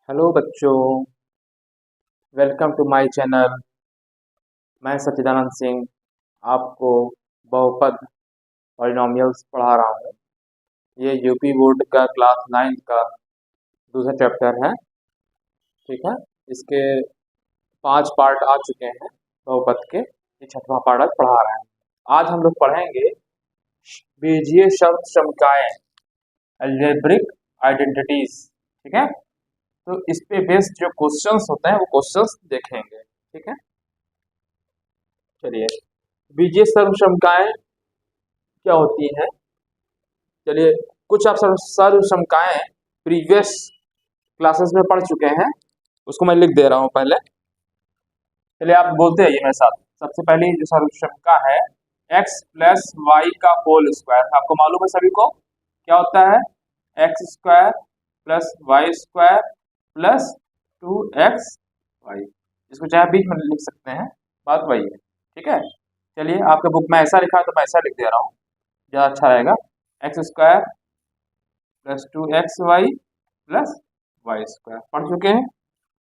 Hello बच्चों, welcome to my channel. मैं सच्चिदानंद सिंह आपको बहुपद पॉलिनॉमियल्स पढ़ा रहा हूँ। ये यूपी बोर्ड का क्लास 9 का दूसरा चैप्टर है। ठीक है, इसके 5 पार्ट आ चुके हैं बहुपद के। ये छठवां पार्ट आज पढ़ा रहे हैं। आज हम लोग पढ़ेंगे बीजीय शब्द समकाएं, अलजेब्रिक आइडेंटिटीज। ठीक है, तो इस पे बेस्ड जो क्वेश्चंस होते हैं वो क्वेश्चंस देखेंगे। ठीक है, चलिए। बीजीय सर्वसमकाएं क्या होती हैं? चलिए, कुछ आप सर्वसमकाएं प्रीवियस क्लासेस में पढ़ चुके हैं, उसको मैं लिख दे रहा हूं पहले। चलिए, आप बोलते हैं ये मेरे साथ। सबसे पहली जो सर्वसमका है, x प्लस वाई का होल स्क्वायर। आपको मालूम है सभी को क्या होता है? X square plus Y square plus 2xy। इसको चाहे बीच में लिख सकते हैं, बात वही है। ठीक है, चलिए, आपके बुक में ऐसा लिखा है तो मैं ऐसा लिख दे रहा हूँ, ज़्यादा अच्छा रहेगा। X square plus 2xy plus Y square पढ़ चुके हैं।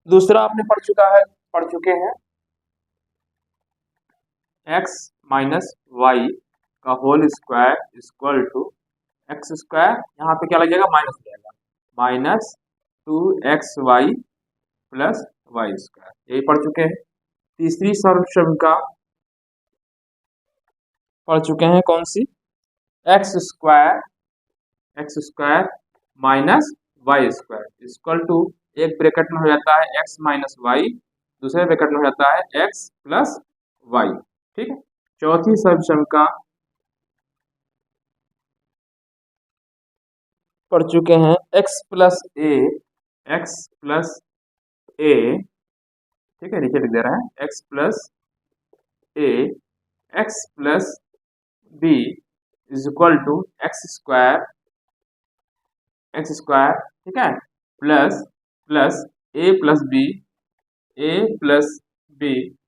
दूसरा आपने पढ़ चुके हैं x माइनस वाई का whole square equal to x square, यहाँ पे क्या लग जाएगा? माइनस हो जाएगा, minus 2xy plus Y square. यही पढ़ चुके हैं। तीसरी सर्वसमका पढ़ चुके हैं, कौन सी? X square minus Y square equal to, एक ब्रैकेट में हो जाता है एक्स माइनस वाई, दूसरे ब्रैकेट में हो जाता है एक्स प्लस वाई। ठीक है, चौथी सर्वसमका पढ़ चुके हैं, एक्स प्लस ए। ठीक है, नीचे लिख दे रहे हैं x plus a x plus b is equal to x square. ठीक है, plus plus a plus b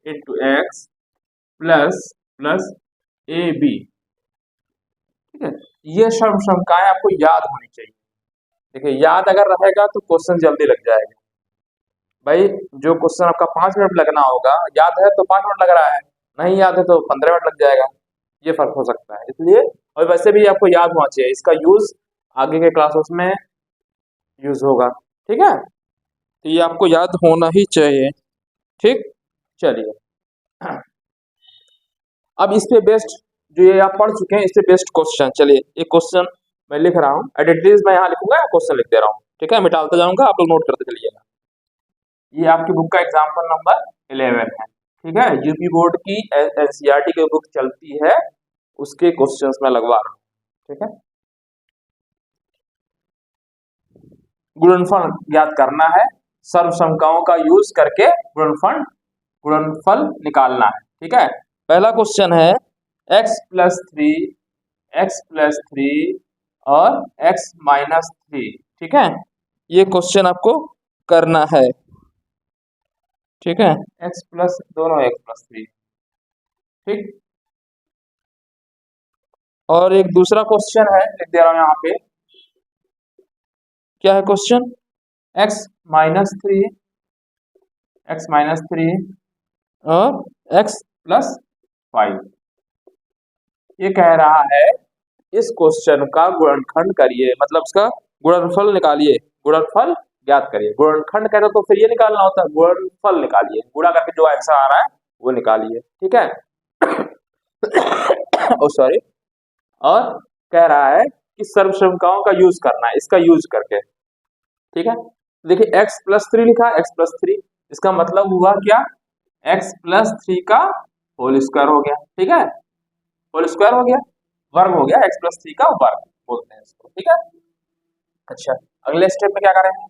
into x plus plus a b. ठीक है, ये समकाएं आपको याद होनी चाहिए। देखिए, याद अगर रहेगा तो क्वेश्चन जल्दी लग जाएगा। भाई, जो क्वेश्चन आपका 5 मिनट लगना होगा, याद है तो 5 मिनट लग रहा है, नहीं याद है तो 15 मिनट लग जाएगा। ये फर्क हो सकता है, इसलिए। और वैसे भी आपको याद होना चाहिए, इसका यूज आगे के क्लासेस में यूज होगा। ठीक है, तो ये आपको याद होना ही चाहिए। ठीक, चलिए। अब इस पे बेस्ड जो ये आप पढ़ चुके हैं, इस पे बेस्ड क्वेश्चन। चलिए, एक क्वेश्चन मैं लिख रहा हूँ, आइडेंटिटीज मैं यहाँ लिखूंगा, क्वेश्चन लिख दे रहा हूँ। ठीक है, मिटालता जाऊंगा, आप लोग नोट करते चलिएगा। ये आपकी बुक का एग्जाम्पल नंबर 11 है। ठीक है, यूपी बोर्ड की एनसीईआरटी की बुक चलती है, उसके क्वेश्चंस में लगवा रहा हूँ। ठीक है, गुणनफल ज्ञात करना है, सर्वसमकाओं का यूज करके गुणनफल निकालना है। ठीक है, पहला क्वेश्चन है एक्स प्लस थ्री और एक्स माइनस थ्री। ठीक है, ये क्वेश्चन आपको करना है। ठीक है, एक्स प्लस, दोनों एक्स प्लस थ्री। ठीक, और एक दूसरा क्वेश्चन है, लिख दे रहा हूं यहाँ पे। क्या है क्वेश्चन? एक्स माइनस थ्री और एक्स प्लस 5। ये कह रहा है इस क्वेश्चन का गुणनखंड करिए, मतलब इसका गुणनफल निकालिए, गुणनफल ज्ञात करिए। गुणनखंड कहते तो फिर ये निकालना होता है, गुणनफल निकालिए, गुणा करके जो आंसर आ रहा है वो निकालिए। ठीक है, ओ सॉरी। और कह रहा है कि सर्वसमकाओं का यूज करना है, इसका यूज करके। ठीक है, देखिए x प्लस थ्री लिखा है, x प्लस थ्री, इसका मतलब हुआ क्या? x प्लस थ्री का होल स्क्वायर हो गया। ठीक है, होल स्क्वायर हो गया, वर्ग हो गया, x प्लस थ्री का वर्ग बोलते हैं इसको। ठीक है, अच्छा, अगले स्टेप में क्या करेंगे?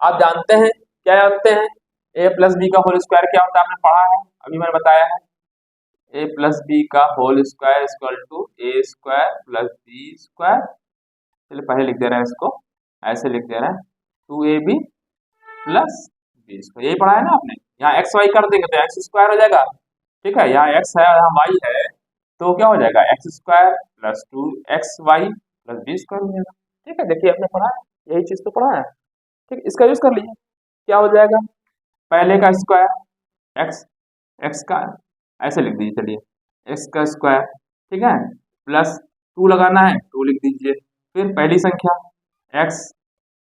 आप जानते हैं, क्या जानते हैं? a प्लस बी का होल स्क्वायर क्या होता है? आपने पढ़ा है, अभी मैंने बताया है। a प्लस बी का whole square equal to a square plus b square. चलिए, पहले लिख दे रहे हैं इसको, ऐसे लिख दे रहे हैं 2ab प्लस बी स्क्वायर। यही पढ़ा है ना आपने? यहाँ एक्स वाई कर देंगे तो एक्स स्क्वायर हो जाएगा। ठीक है, यहाँ एक्स है, यहाँ वाई है, तो क्या हो जाएगा? X square plus 2xy plus b square हो जाएगा। ठीक है, देखिए आपने पढ़ा है, यही चीज तो पढ़ा है। ठीक, इसका यूज कर लीजिए। क्या हो जाएगा, पहले का स्क्वायर एक्स, एक्स का ऐसे लिख दीजिए, चलिए एक्स का स्क्वायर, ठीक है, प्लस 2 लगाना है 2 लिख दीजिए, फिर पहली संख्या एक्स,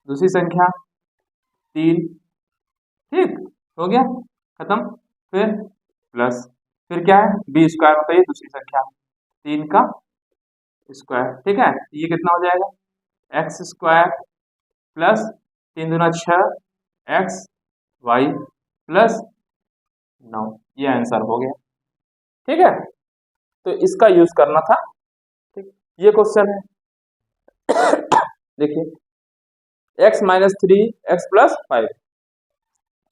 दूसरी संख्या 3, ठीक हो गया, खत्म, फिर प्लस, फिर क्या है बी स्क्वायर होता है ये दूसरी संख्या 3 का स्क्वायर, ठीक है, ये कितना हो जाएगा एक्स स्क्वायर प्लस 3 दूना 6 एक्स वाई प्लस 9, ये आंसर हो गया, ठीक है, तो इसका यूज करना था, ठीक, ये क्वेश्चन है देखिए एक्स माइनस 3 एक्स प्लस 5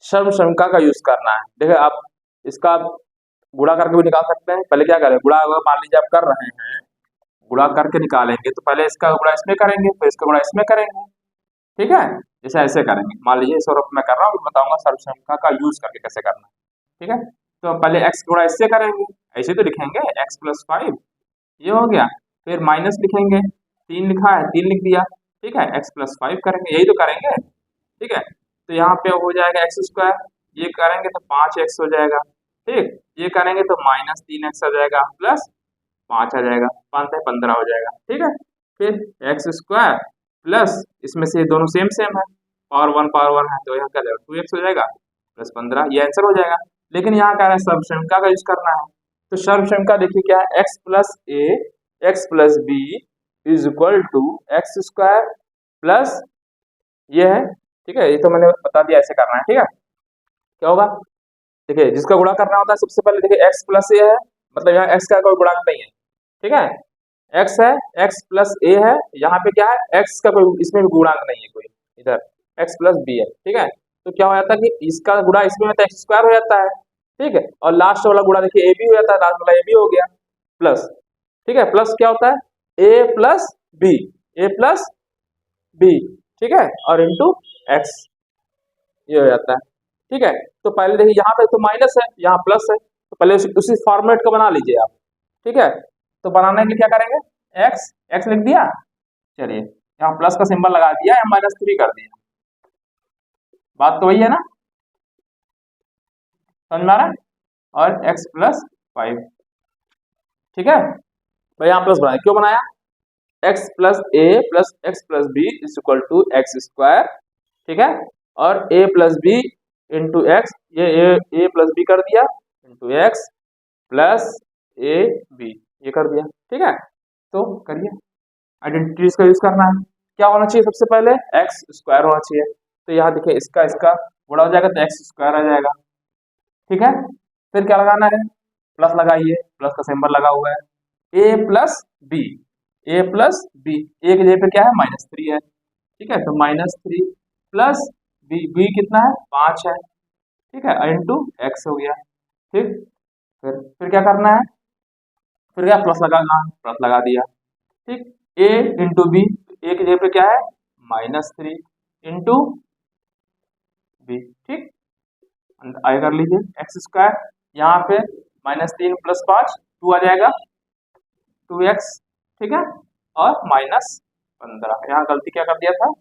सर्व श्रमिका का यूज करना है। देखिए आप इसका गुणा करके भी निकाल सकते हैं, पहले क्या करें, गुणा अगर मान लीजिए आप कर रहे हैं, गुणा करके निकालेंगे तो पहले इसका गुणा इसमें करेंगे फिर इसका गुणा इसमें करेंगे, ठीक है, जैसे ऐसे करेंगे, मान लीजिए इस रूप में कर रहा हूँ, बताऊंगा सर्व श्रमिका का यूज करके कैसे करना है, ठीक है, तो पहले एक्स गुणा इससे करेंगे, ऐसे तो लिखेंगे एक्स प्लस 5, ये हो गया, फिर माइनस लिखेंगे, 3 लिखा है 3 लिख दिया, ठीक है, एक्स प्लस 5 करेंगे, यही तो करेंगे, ठीक है, तो यहाँ पे हो जाएगा एक्स स्क्वायर, ये करेंगे तो 5x हो जाएगा, ठीक, ये करेंगे तो माइनस 3x आ जाएगा प्लस 5 आ जाएगा, 5 है 15 हो जाएगा, ठीक है, फिर एक्स स्क्वायर प्लस इसमें से दोनों सेम सेम है, पावर वन है तो यहाँ क्या जाएगा 2x हो जाएगा प्लस 15, ये आंसर हो जाएगा, लेकिन यहाँ कह रहे हैं सर्वश्रमिका का यूज करना है, तो सर्वश्रमिका देखिए क्या है x plus a x plus b is equal to x square plus ये है, ठीक है, ये तो मैंने बता दिया ऐसे करना है, ठीक है, क्या होगा देखिए जिसका गुणा करना होता है सबसे पहले देखिए एक्स प्लस ए है, मतलब यहाँ एक्स का कोई गुणांक नहीं है, ठीक है, एक्स है एक्स प्लस ए है, यहाँ पे क्या है एक्स का कोई इसमें भी गुणांक नहीं है कोई, इधर एक्स प्लस बी है, ठीक है, तो क्या हो जाता है कि इसका गुणा इसमें होता है एक्स स्क्वायर हो जाता है, ठीक है, और लास्ट वाला गुणा देखिए ए बी हो जाता है, लास्ट वाला ए बी हो गया प्लस, ठीक है, प्लस क्या होता है A plus B, A plus B, ठीक है, और इंटू एक्स, ये हो जाता है, ठीक है, तो पहले देखिए यहाँ पे तो माइनस है यहाँ प्लस है, तो पहले उसी फॉर्मेट को बना लीजिए आप, ठीक है, तो बनाने के लिए क्या करेंगे एक्स एक्स लिख दिया, चलिए यहाँ प्लस का सिंबल लगा दिया या -3 कर दिया, बात तो वही है ना, समझ में आ रहा है, और एक्स प्लस 5, ठीक है, तो यहाँ प्लस बनाया, क्यों बनाया x plus a plus x plus b is equal to x square, ठीक है, और a plus b into x, ये ए प्लस बी कर दिया into x plus a b, ये कर दिया, ठीक है, तो करिए आइडेंटिटीज का यूज करना है, क्या होना चाहिए सबसे पहले एक्स स्क्वायर होना चाहिए, तो यहाँ देखिए इसका इसका गुणा हो जाएगा तो एक्स स्क्वायर आ जाएगा, ठीक है, फिर क्या लगाना है प्लस लगाइए, प्लस का सिंबल लगा हुआ है A plus B, A plus B, ए की जगह पे क्या है -3 है, ठीक है, तो -3 प्लस बी, बी कितना है 5 है, ठीक है, इंटू एक्स हो गया, ठीक, फिर क्या करना है, फिर क्या प्लस लगाना, प्लस लगा दिया, ठीक, ए इंटू बी, ए की जगह पे क्या है -3 इंटू बी, ठीक, आगे कर लीजिए एक्स स्क्वायर, यहाँ पे -3 प्लस 5 2 आ जाएगा 2x, ठीक है, और -15, यहाँ गलती क्या कर दिया था,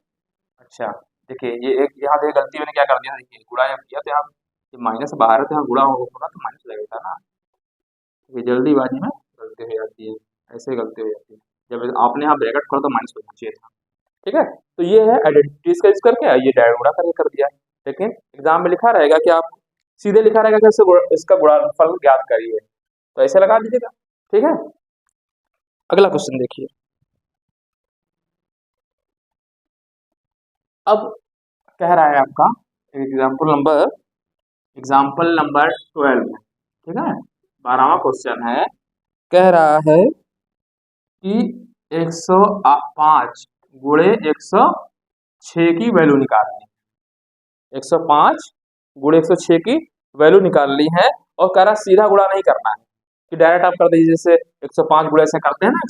अच्छा देखिए ये एक यहाँ देखिए गलती मैंने क्या कर दिया, देखिए गुणा जब किया तो यहाँ ये माइनस बाहर है तो यहाँ गुणा होगा तो माइनस लगेगा ना, ये जल्दीबाजी में गलती हो जाती है, ऐसे गलती हो जाती है, जब आपने यहाँ ब्रैकेट खोला तो माइनस होना चाहिए था, ठीक है, तो ये है आइडेंटिटीज का यूज करके ये डायरेक्ट गुणा करके कर दिया, लेकिन एग्जाम में लिखा रहेगा कि आप सीधे लिखा रहेगा कि इसका गुणनफल ज्ञात करिए, तो ऐसे लगा दीजिएगा, ठीक है, अगला क्वेश्चन देखिए, अब कह रहा है आपका एग्जाम्पल नंबर 12 में, ठीक है, 12वां क्वेश्चन है, कह रहा है कि 105 गुणे 106 की वैल्यू निकालनी है, 105 गुणे 106 की वैल्यू निकालनी है, और कह रहा सीधा गुणा नहीं करना है कि डायरेक्ट आप कर दीजिए, जैसे 105 गुणे ऐसे करते हैं ना,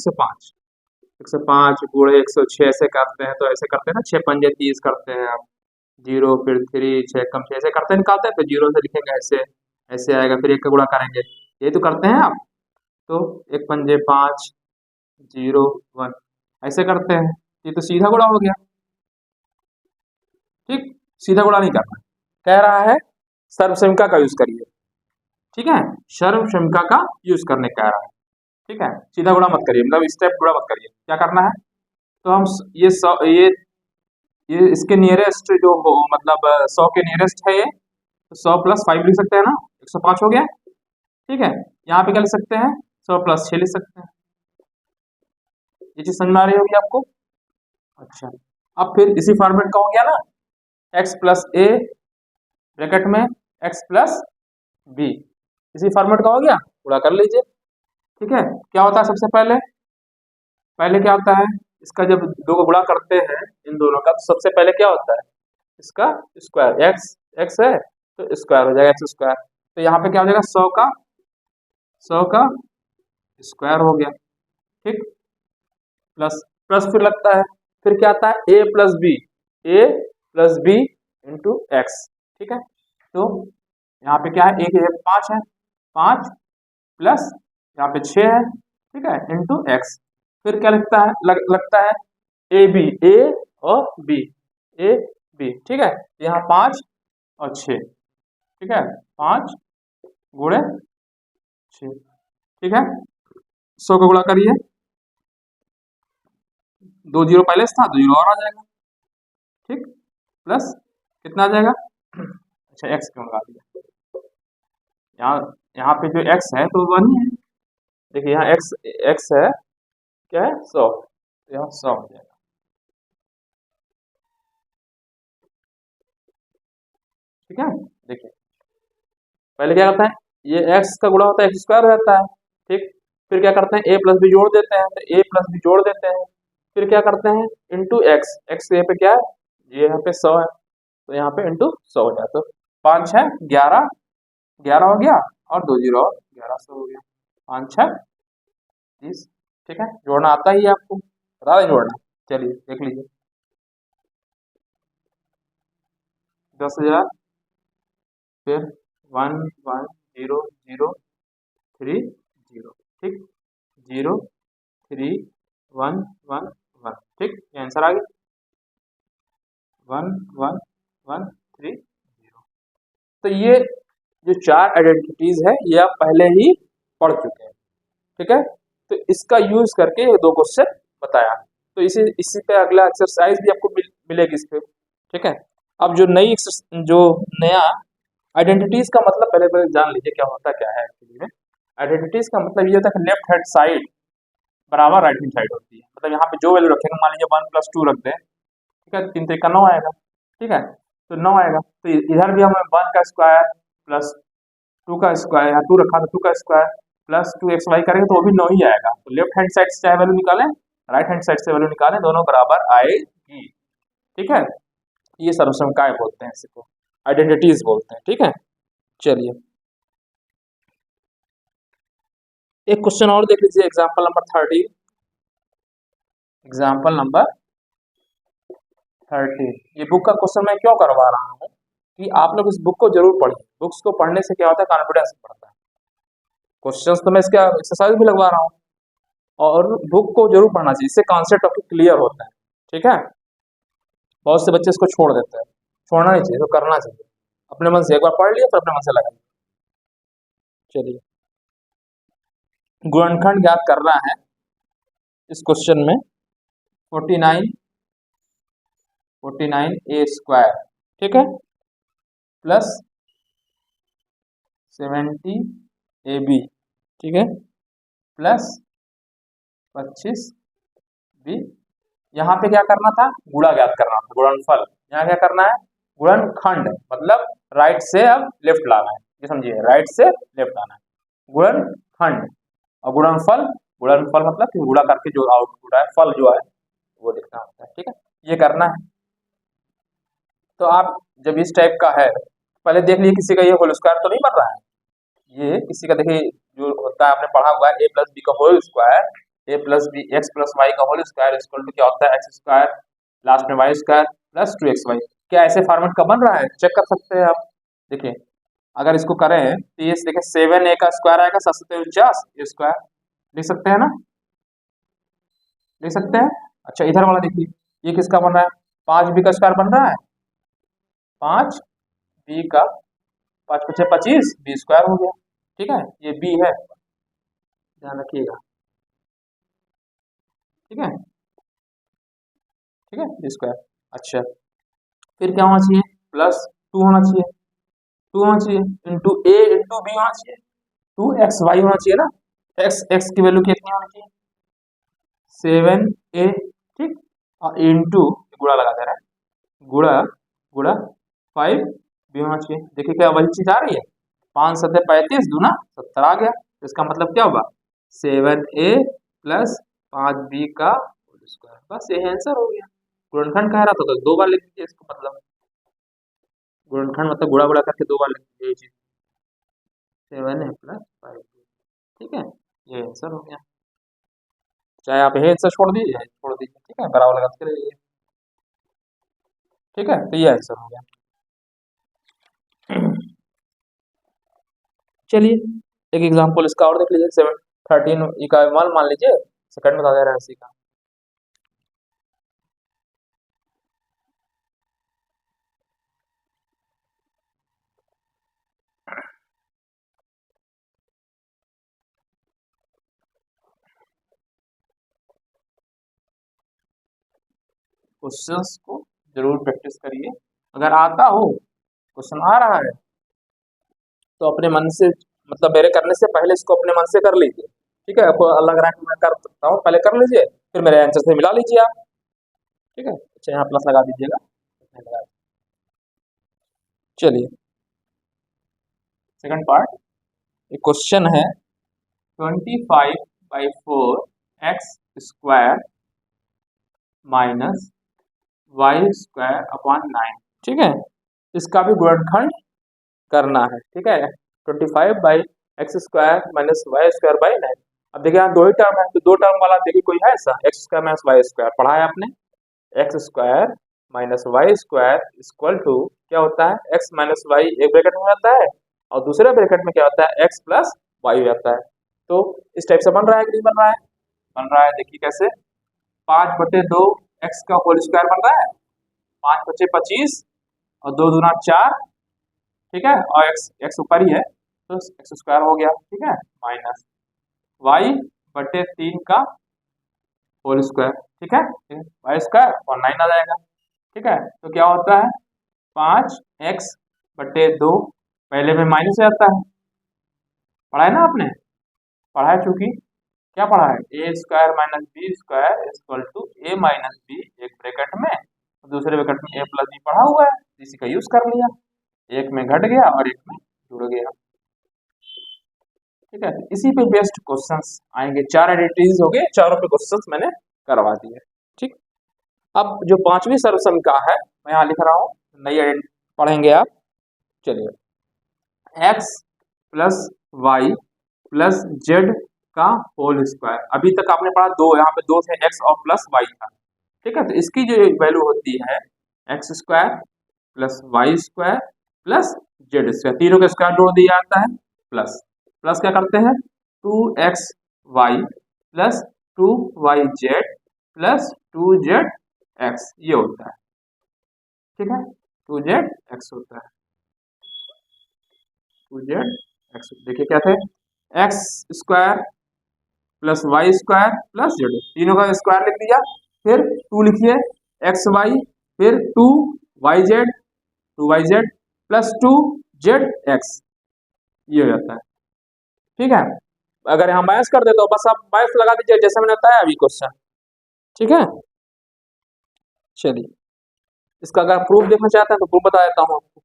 105 गुणे 106 ऐसे करते हैं, तो ऐसे करते हैं ना 6 पंजे 30 करते हैं आप, 0 फिर 3 6 कम 6 ऐसे करते हैं, निकालते हैं, फिर 0 से लिखेंगे ऐसे, ऐसे आएगा, फिर 1 का गुणा करेंगे, यही तो करते हैं आप, तो 1 पंजे 5 0 1 ऐसे करते हैं, ये तो सीधा गुणा हो गया, ठीक, सीधा गुणा नहीं करना, कह रहा है सर्वसमिका का यूज करिए, ठीक है, सर्वसमिका का यूज करने कह रहा है, ठीक है। सीधा गुणा मत करिए, मतलब स्टेप गुणा मत करिए। क्या करना है, तो हम ये ये इसके नियरेस्ट जो हो, मतलब 100 के नियरेस्ट है ये, तो 100 प्लस 5 लिख सकते हैं ना, 105 हो गया, ठीक है। यहाँ पे क्या लिख सकते हैं, 100 प्लस 6 लिख सकते हैं। ये चीज समझ में आ रही होगी आपको। अच्छा, अब फिर इसी फॉर्मेट का हो गया ना, एक्स प्लस ए ब्रैकेट में एक्स प्लस बी, इसी फॉर्मेट का हो गया, पूरा कर लीजिए, ठीक है। क्या होता है सबसे पहले, पहले क्या होता है, इसका जब दो को गुणा करते हैं इन दोनों का, तो सबसे पहले क्या होता है, इसका स्क्वायर, एक्स एक्स है तो स्क्वायर हो जाएगा, एक्स स्क्वायर। तो यहाँ पे क्या हो जाएगा, 100 का स्क्वायर हो गया, ठीक, प्लस प्लस फिर लगता है, फिर क्या आता है, A plus b into x, ठीक है। तो यहाँ पे क्या है, एक 5 है, 5 प्लस यहाँ पे 6 है, ठीक है, इंटू एक्स। फिर क्या लगता है, लगता है ए और बी, ए बी, ठीक है। यहाँ 5 और 6, ठीक है, 5 गुणे 6, ठीक है। 100 का गुणा करिए, 2 जीरो पहले से था, 2 जीरो और आ जाएगा, ठीक, प्लस कितना आ जाएगा, अच्छा एक्स क्यों लगा दिया, यहाँ यहाँ पे जो एक्स है तो 1 ही है, देखिए यहाँ एक्स एक्स है, क्या है 100, तो यहाँ 100 हो जाएगा, ठीक है। देखिए पहले क्या करते हैं, ये एक्स का गुणा होता है एक्स स्क्वायर रहता है, ठीक। फिर क्या करते हैं, ए प्लस बी जोड़ देते हैं, तो ए प्लस बी जोड़ देते हैं। फिर क्या करते हैं, इंटू एक्स, एक्स ये पे क्या है, ये यहाँ पे 100 है, तो यहाँ पे इंटू 100 हो जाए, तो 5 है 11, 11 हो गया, और 2 जीरो और 11, 100 हो गया, 5 6 30, ठीक है। जोड़ना आता ही है आपको, बता दें जोड़ना, चलिए देख लीजिए, 10,000, फिर 1 1 0 0 3 0, ठीक, 0 3 1 1 1, ठीक, ये आंसर आ गया, 1 1 1 3 0। तो ये जो 4 आइडेंटिटीज है ये आप पहले ही पढ़ चुके हैं, ठीक है। तो इसका यूज करके ये 2 क्वेश्चन बताया, तो इसी पे अगला एक्सरसाइज भी आपको मिलेगी इस पे, ठीक है। अब जो नया आइडेंटिटीज का मतलब पहले पहले जान लीजिए क्या होता क्या है एक्चुअली में। आइडेंटिटीज का मतलब ये होता है कि लेफ्ट हैंड साइड बराबर राइट हैंड साइड होती है, मतलब यहाँ पे जो वैल्यू रखेंगे, मान लीजिए 1 प्लस 2 रख दें, ठीक है, 3 3 का 9 आएगा, ठीक है, तो 9 आएगा, तो इधर भी हमें 1 का स्क्वायर प्लस 2 का स्क्वायर, यहाँ 2 रखा तो 2 का स्क्वायर प्लस 2xy करेंगे तो वो भी 9 ही आएगा। तो लेफ्ट हैंड साइड से चाहे वैल्यू निकालें, राइट हैंड साइड से वैल्यू निकालें, दोनों बराबर आएगी, ठीक है। ये सर्वसमकाय बोलते हैं, इसको आइडेंटिटीज बोलते हैं, ठीक है। चलिए एक क्वेश्चन और देख लीजिए, एग्जाम्पल नंबर 30, एग्जाम्पल नंबर 30। ये बुक का क्वेश्चन मैं क्यों करवा रहा हूँ कि आप लोग इस बुक को जरूर पढ़िए, बुक्स को पढ़ने से क्या होता है, कॉन्फिडेंस बढ़ता है। क्वेश्चंस तो मैं इसका एक्सरसाइज भी लगवा रहा हूँ, और बुक को जरूर पढ़ना चाहिए, इससे कॉन्सेप्ट आपको क्लियर होता है, ठीक है। बहुत से बच्चे इसको छोड़ देते हैं, छोड़ना नहीं चाहिए, तो करना चाहिए, अपने मन से एक बार पढ़ लिया फिर अपने मन से लगाइए। चलिए गुणनखंड ज्ञात करना है इस क्वेश्चन में, 49 ए स्क्वायर, ठीक है, प्लस 70 ए बी, ठीक है, प्लस 25 बी। यहाँ पे क्या करना था, गुणा ज्ञात करना था, गुणनफल। यहाँ क्या करना है, गुणनखंड, मतलब राइट से अब लेफ्ट लाना है, ये समझिए, राइट से लेफ्ट आना है, गुणनखंड। और गुणनफल, गुणनफल मतलब कि गुणा करके जो आउटपुट है, फल जो है वो लिखना होता है, ठीक है, ये करना है। तो आप जब इस टाइप का है, पहले देख लीजिए किसी का ये होल स्क्वायर तो नहीं बन रहा है, ये किसी का देखिए जो होता है, आपने पढ़ा हुआ है ए प्लस बी का whole square, A plus B X plus Y का होल स्क्वायर इक्वल टू क्या होता है, एक्स स्क्वायर लास्ट में वाई स्क्वायर प्लस 2xy। क्या ऐसे फॉर्मेट का बन रहा है, चेक कर सकते हैं आप। देखिए अगर इसको करें तो ये देखिए 7a का स्क्वायर आएगा 7 ये स्क्वायर, लिख सकते हैं ना, लिख सकते हैं। अच्छा इधर वाला देखिए, ये किसका बन रहा है, 5b का स्क्वायर बन रहा है, 5b बी का 5×5 = 25, बी स्क्वायर हो गया। ठीक है, ये बी है, ध्यान रखिएगा। ठीक है, ठीक है, बी स्क्वायर। अच्छा, फिर क्या होना चाहिए, +2 होना चाहिए, 2 होना चाहिए इंटू ए इंटू बी होना चाहिए, 2xy होना चाहिए ना। एक्स एक्स की वैल्यू कितनी होनी चाहिए, 7a। ठीक, और इंटू गुणा लगा दे रहा है, गुणा गुणा 5b होना चाहिए। देखिए क्या वही चीज आ रही है, 5×7 = 35, दूना 70 आ गया। तो इसका मतलब क्या होगा, 7a + 5b का होल स्क्वायर। बस यही आंसर हो गया। गुणनखंड कह रहा था तो 2 बार लिख दीजिए इसको, मतलब गुणनखंड मतलब गुणा गुणा करके 2 बार लिख दीजिए ये चीज, 7a + 5b। ठीक है, ये आंसर हो गया। चाहे आप यही आंसर छोड़ दीजिए, ठीक है, बराबर लगाते रहिए। ठीक है, तो ये आंसर हो गया। चलिए एक एग्जांपल इसका और देख लीजिए, 713 का मान लीजिए, सेकंड में बता दे रहा है इसी का। क्वेश्चंस को जरूर प्रैक्टिस करिए। अगर आता हो, क्वेश्चन आ रहा है, तो अपने मन से, मतलब मेरे करने से पहले इसको अपने मन से कर लीजिए। ठीक है, आपको लग रहा है कि मैं कर सकता हूँ, पहले कर लीजिए, फिर मेरे आंसर से मिला लीजिए आप। ठीक है, अच्छा यहाँ प्लस लगा दीजिएगा। चलिए सेकंड पार्ट, एक क्वेश्चन है 25/4 x² - y² / 9। ठीक है, इसका भी गुणनखंड करना है। ठीक है, 25/x² - y² / 9। अब देखिए यहाँ दो ही टर्म है, तो दो टर्म वाला देखिए कोई है ऐसा, x² - y² पढ़ा है आपने। x² - y² = क्या होता है, x - y एक ब्रैकेट में आता है और दूसरे ब्रैकेट में क्या होता है, x + y हो जाता है। तो इस टाइप से बन रहा है कि नहीं बन रहा है, बन रहा है। देखिए कैसे, 5/2 x का होल स्क्वायर बन रहा है, 5×5 = 25 और 2 दूना 4। ठीक है, और x ऊपर ही है तो x² हो गया। ठीक है, माइनस y/3 का होल स्क्वायर। ठीक है, y² और 9 आ जाएगा। ठीक है, तो क्या होता है, 5x/2, पहले में माइनस हो जाता है, पढ़ा है ना आपने, पढ़ा है चूंकि, क्या पढ़ा है, a² - b² = a - b एक ब्रैकेट में, दूसरे ब्रैकेट में a + b पढ़ा हुआ है, इसी का यूज कर लिया, एक में घट गया और एक में जुड़ गया। ठीक है, तो इसी पे बेस्ड क्वेश्चंस आएंगे, 4 एडिटिविटीज हो गए, चारों पे क्वेश्चंस मैंने करवा दिए। ठीक, अब जो 5वीं सर्वसमीका है मैं यहाँ लिख रहा हूँ, नई पढ़ेंगे आप। चलिए, x + y + z का होल स्क्वायर। अभी तक आपने पढ़ा दो, यहाँ पे दो थे, x और प्लस y था। ठीक है, तो इसकी जो वैल्यू होती है x² + y² + z², तीनों का स्क्वायर जोड़ दिया जाता है, प्लस प्लस क्या करते हैं, 2xy + 2yz + 2zx, ये होता है। ठीक है, 2zx होता है, 2zx। देखिए क्या थे, x² + y² + z, तीनों का स्क्वायर लिख दिया, फिर 2 लिखिए xy, फिर 2yz + 2zx, ये हो जाता है। ठीक है, अगर यहाँ माइनस कर दे तो बस आप माइनस लगा दीजिए, जैसे मैंने बताया अभी क्वेश्चन। ठीक है, चलिए इसका अगर प्रूफ देखना चाहते हैं तो प्रूफ बता देता हूँ आपको।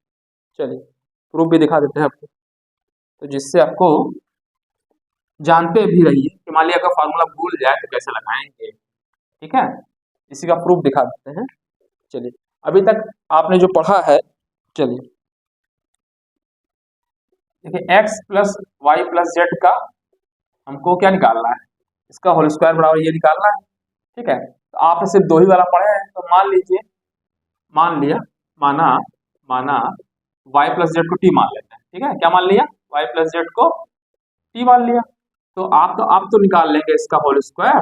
चलिए प्रूफ भी दिखा देते हैं आपको, तो जिससे आपको जानते भी रहिए कि मान लिया अगर फार्मूला भूल जाए तो कैसे लगाएंगे। ठीक है, इसी का प्रूफ दिखा देते हैं। चलिए, अभी तक आपने जो पढ़ा है, चलिए देखिए, x + y + z का हमको क्या निकालना है, इसका होल स्क्वायर बराबर ये निकालना है। ठीक है, तो आप सिर्फ दो ही वाला पढ़े हैं, तो मान लीजिए, मान लिया, माना माना y + z को t मान लेते हैं। ठीक है, क्या मान लिया, y + z को t मान लिया, तो आप तो निकाल लेंगे इसका होल स्क्वायर,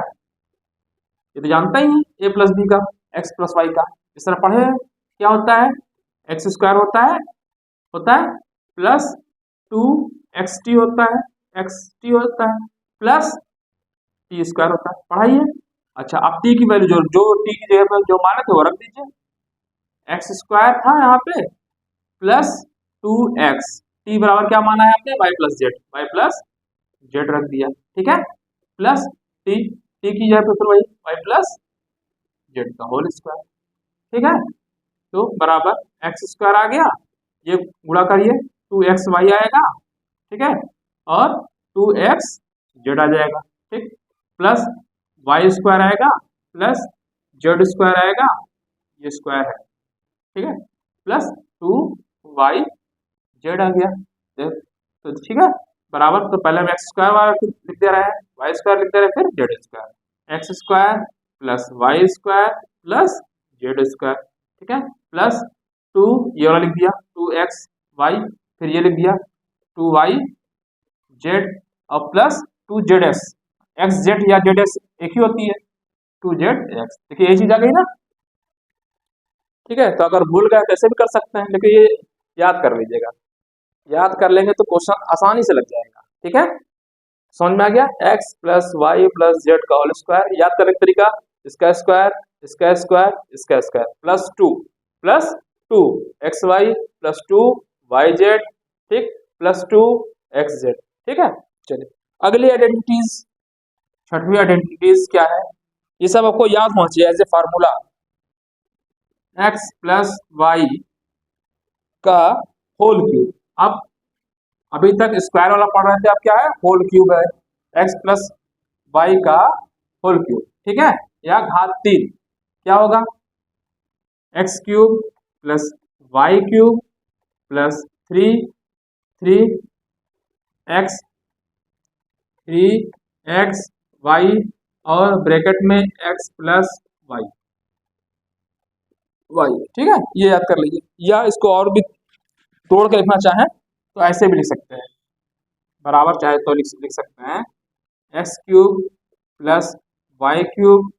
ये तो जानता ही है a + b का, x + y का, इस तरह पढ़े हैं। क्या होता है, x² होता है होता है प्लस 2xt होता है, xt होता है प्लस टी स्क्वायर होता है। पढ़ाइए। अच्छा, आप टी की वैल्यू जो टी की जगह पर जो माने थे वो रख दीजिए। एक्स स्क्वायर था यहाँ पे प्लस 2x, टी बराबर क्या माना है आपने, y plus z, y plus z रख दिया, ठीक है, प्लस टी, टी की जगह पे फिर वही वाई प्लस जेड का होल स्क्वायर, ठीक है। तो बराबर एक्स स्क्वायर आ गया, ये गुणा करिए 2xy आएगा, ठीक है, और 2x जेड आ जाएगा, ठीक, प्लस वाई स्क्वायर आएगा प्लस जेड स्क्वायर आएगा, ये स्क्वायर है, ठीक है, प्लस 2y जेड आ गया। तो ठीक है, बराबर, तो पहले हम एक्स स्क्वायर वाला लिख दे रहे हैं, वाई स्क्वायर लिख दे रहे हैं, फिर z square, x square plus Y square plus Z square, ठीक है, प्लस 2 ये वाला लिख दिया 2xy, फिर ये लिख दिया 2y जेड और प्लस 2zx, एक्स जेड या जेड एक्स एक ही होती है, 2zx, देखिए यही चीज आ गई ना, ठीक है। तो अगर भूल गए कैसे भी कर सकते हैं, लेकिन ये याद कर लीजिएगा, याद कर लेंगे तो क्वेश्चन आसानी से लग जाएगा, ठीक है। समझ में आ गया, x plus Y plus Z का होल स्क्वायर, याद करने का तरीका, इसका स्क्वायर इसका स्क्वायर इसका square plus two x y plus 2y z, ठीक, प्लस 2x z, ठीक है। चलिए अगली आइडेंटिटीज, छठवीं आइडेंटिटीज क्या है, ये सब आपको याद होना चाहिए as a formula, x plus Y का होल क्यूब। अब अभी तक स्क्वायर वाला पढ़ रहे थे, अब क्या है, होल क्यूब है, x प्लस वाई का होल क्यूब, ठीक है, या घात 3, क्या होगा, x cube plus y cube plus 3x y और ब्रैकेट में x प्लस वाई, ठीक है, ये याद कर लीजिए, या इसको और भी तोड़ के लिखना चाहें तो ऐसे भी लिख सकते हैं, बराबर चाहे तो लिख सकते हैं, x cube plus y cube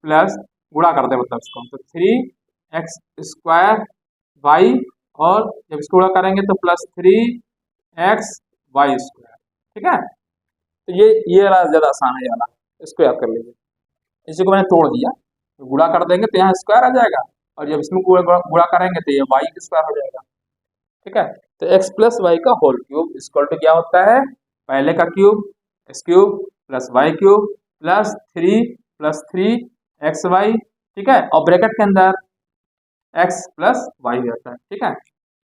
plus, गुणा कर दे मतलब इसको, तो 3x² वाई, और जब इसको गुणा करेंगे तो प्लस 3xy², ठीक है। तो ये ज्यादा आसान है, ये वाला इसको याद कर लीजिए, इसी को मैंने तोड़ दिया, तो गुणा कर देंगे तो यहाँ स्क्वायर आ जाएगा, और जब इसमें गुणा करेंगे तो ये वाई स्क्वायर हो जाएगा, ठीक है। तो x प्लस वाई का होल क्यूब इक्वल टू क्या होता है, पहले का cube x cube plus y cube plus three x y, ठीक है, और ब्रैकेट के अंदर x प्लस वाई रहता है, ठीक है।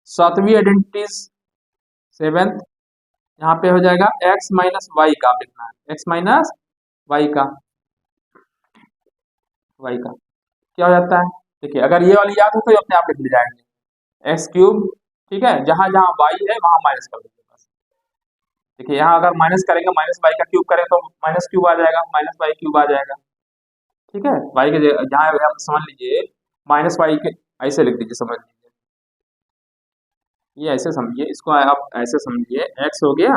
सातवीं आइडेंटिटीज, सेवेंथ, यहाँ पे हो जाएगा x माइनस वाई का लिखना है, x माइनस वाई का क्या हो जाता है, देखिए अगर ये वाली याद हो तो अपने आप लिख ले जाएंगे, एक्स क्यूब, ठीक है, जहां जहां वाई है वहां माइनस कर दीजिए बस, देखिए यहाँ अगर माइनस करेंगे, माइनस वाई का क्यूब करें तो माइनस क्यूब आ जाएगा, माइनस वाई क्यूब आ जाएगा, ठीक है, वाई के जहाँ आप समझ लीजिए माइनस वाई के, ऐसे लिख दीजिए, समझ लीजिए, ये ऐसे समझिए, इसको आप ऐसे समझिए, एक्स हो गया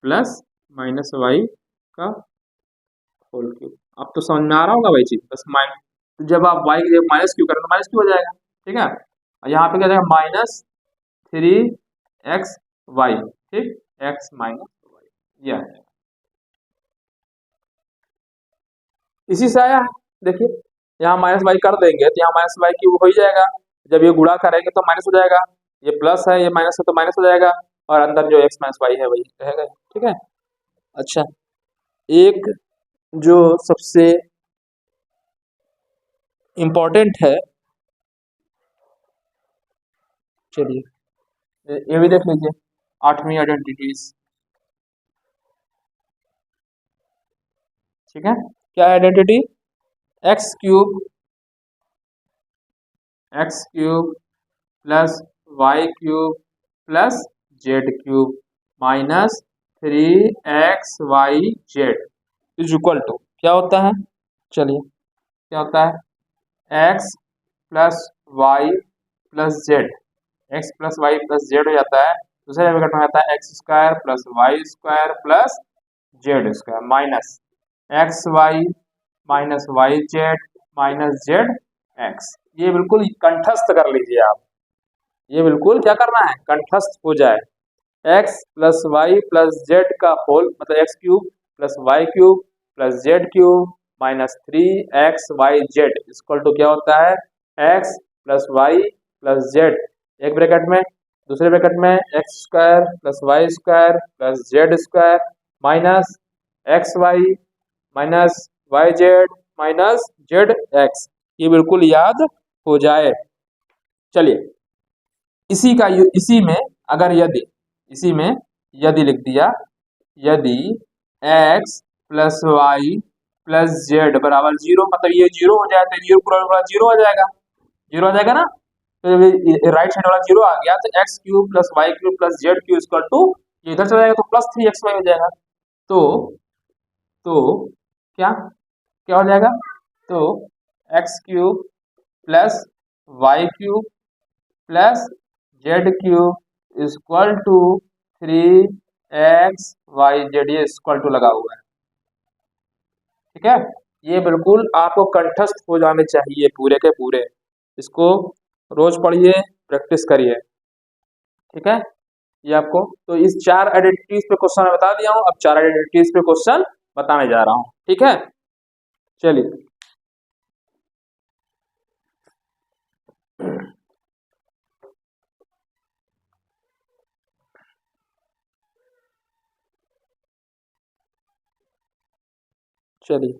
प्लस माइनस वाई का होल क्यूब, अब तो समझ में आ रहा होगा वही चीज, बस तो जब आप वाई के माइनस क्यू करें तो माइनस क्यू हो जाएगा, ठीक है, और यहाँ पे क्या जाएगा -3xy, ठीक, x माइनस वाई, ये आ जाएगा, इसी से आया है, देखिए यहाँ माइनस वाई कर देंगे तो यहाँ माइनस वाई क्यूब हो ही जाएगा, जब ये गुणा करेंगे तो माइनस हो जाएगा, ये प्लस है ये माइनस है तो माइनस हो जाएगा, और अंदर जो x माइनस वाई है वही रहेगा, ठीक है। अच्छा, एक जो सबसे इम्पोर्टेंट है, चलिए ये भी देख लीजिए, आठवीं आइडेंटिटीज, ठीक है, क्या identity, x cube plus y cube plus z cube minus 3xy z is equal to क्या होता है, चलिए क्या होता है, x plus Y plus z, x plus Y plus z हो जाता है, दूसरे ब्रैकेट में आता है x square plus Y square plus Z square minus x y minus y z minus z x, ये बिल्कुल कंठस्थ कर लीजिए आप, ये बिल्कुल क्या करना है, कंठस्थ हो जाए। X plus Y plus Z का होल मतलब x cube plus y cube plus z cube minus 3xyz equal to क्या होता है, x plus Y plus z एक ब्रैकेट में, दूसरे ब्रैकेट में x square plus Y square plus Z square minus x y minus y z minus z x. ये बिल्कुल याद हो जाए। चलिए इसी में अगर यदि इसी में यदि लिख दिया, यदि x plus Y plus z बराबर जीरो, मतलब ये जीरो हो जाए तो जीरो पूरा जीरो हो जाएगा, जीरो आ जाएगा ना। तो राइट साइड वाला जीरो आ गया तो x cube plus y cube plus z cube equal to ये इधर चला जाएगा तो प्लस 3xy हो जाएगा। तो तो क्या क्या हो जाएगा, तो x cube plus y cube plus z cube equal to 3xyz ये इक्वल टू लगा हुआ है। ठीक है, ये बिल्कुल आपको कंठस्थ हो जाने चाहिए पूरे के पूरे। इसको रोज पढ़िए, प्रैक्टिस करिए। ठीक है, ये आपको तो इस 4 आइडेंटिटीज पे क्वेश्चन मैं बता दिया हूँ, अब 4 आइडेंटिटीज पे क्वेश्चन बताने जा रहा हूँ। ठीक है, चलिए चलिए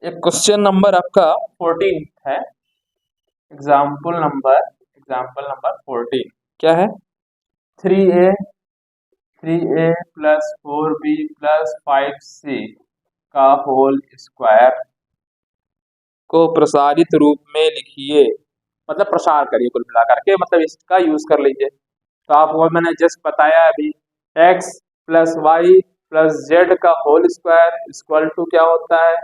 एक क्वेश्चन नंबर आपका 14 है, एग्जाम्पल नंबर 14 क्या है, 3a plus 4b plus 5c का होल स्क्वायर को प्रसारित रूप में लिखिए। मतलब प्रसार करिए कुल मिलाकर के, मतलब इसका यूज कर लीजिए। तो आपको मैंने जस्ट बताया अभी, x plus Y plus Z का होल स्क्वायर इक्वल टू क्या होता है,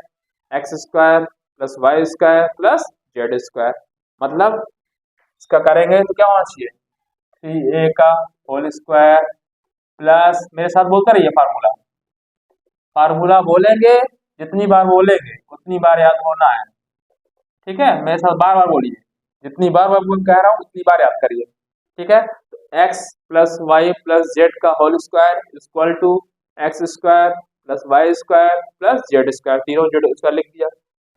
x square plus Y square plus Z square. मतलब इसका करेंगे तो क्या होना चाहिए, 3a का होल स्क्वायर प्लस, मेरे साथ बोलता रहिए फार्मूला, फार्मूला बोलेंगे जितनी बार बोलेंगे उतनी बार याद होना है। ठीक है, मेरे साथ बार बार बोलिए, जितनी बार मैं कह रहा हूँ उतनी बार याद करिए। ठीक है, तो X plus Y plus Z का whole square equal to x square plus Y square plus Z square, तीनों जेड स्क्वायर लिख दिया।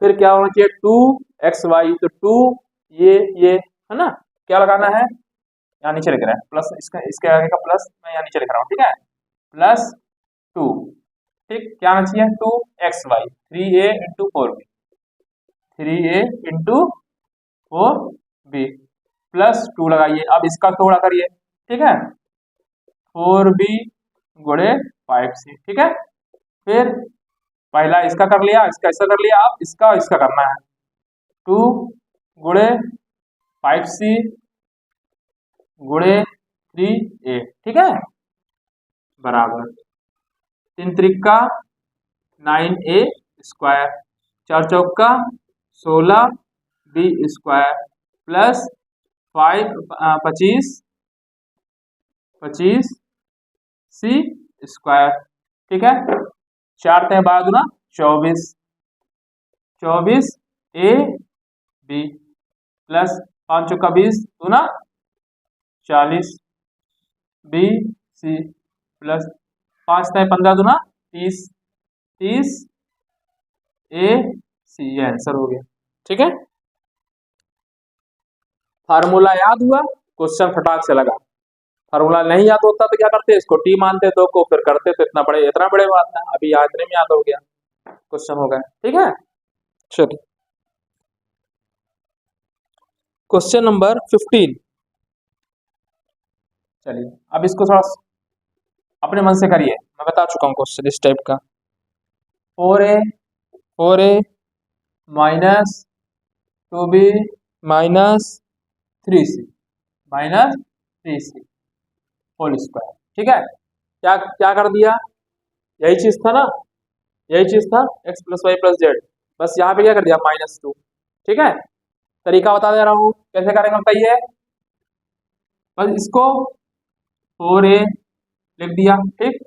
फिर क्या होना चाहिए, 2xy, तो 2 ये है ना, क्या लगाना है, यहाँ नीचे लिख रहा है प्लस, इसका इसके आगे का प्लस मैं यहाँ नीचे लिख रहा हूँ। ठीक है, प्लस 2, ठीक क्या आना चाहिए, 2xy, 3a into 4b, 3a into 4b plus 2 लगाइए। अब इसका थोड़ा करिए, ठीक है, 4b गुणे 5c। ठीक है, फिर पहला इसका कर लिया, इसका कर लिया, अब इसका करना है, 2 गुणे 5c गुणे 3a। ठीक है, बराबर 3 त्रिका 9a स्क्वायर, 4 चौका 16b square plus 25c square. ठीक है, 4 तय 12 दूना 24, 24a b प्लस 5 चौका 20 दूना 40b c प्लस 5 तय 15 दूना 30, 30a c, ये आंसर हो गया। ठीक है, फार्मूला याद हुआ, क्वेश्चन फटाक से लगा। फार्मूला नहीं याद होता तो क्या करते, इसको टी मानते, दो को फिर करते तो इतना बड़े बात था, अभी यहाँ इतने में याद हो गया, क्वेश्चन हो गया। ठीक है, चलिए क्वेश्चन नंबर 15, चलिए अब इसको थोड़ा अपने मन से करिए, मैं बता चुका हूँ क्वेश्चन इस टाइप का, 4a minus 2b minus 3c minus 3c whole square. ठीक है, क्या क्या कर दिया, यही चीज था ना, यही चीज था x plus Y plus z, बस यहाँ पे क्या कर दिया -2। ठीक है, तरीका बता दे रहा हूँ कैसे करेंगे बताइए, बस इसको 4a लिख दिया, ठीक,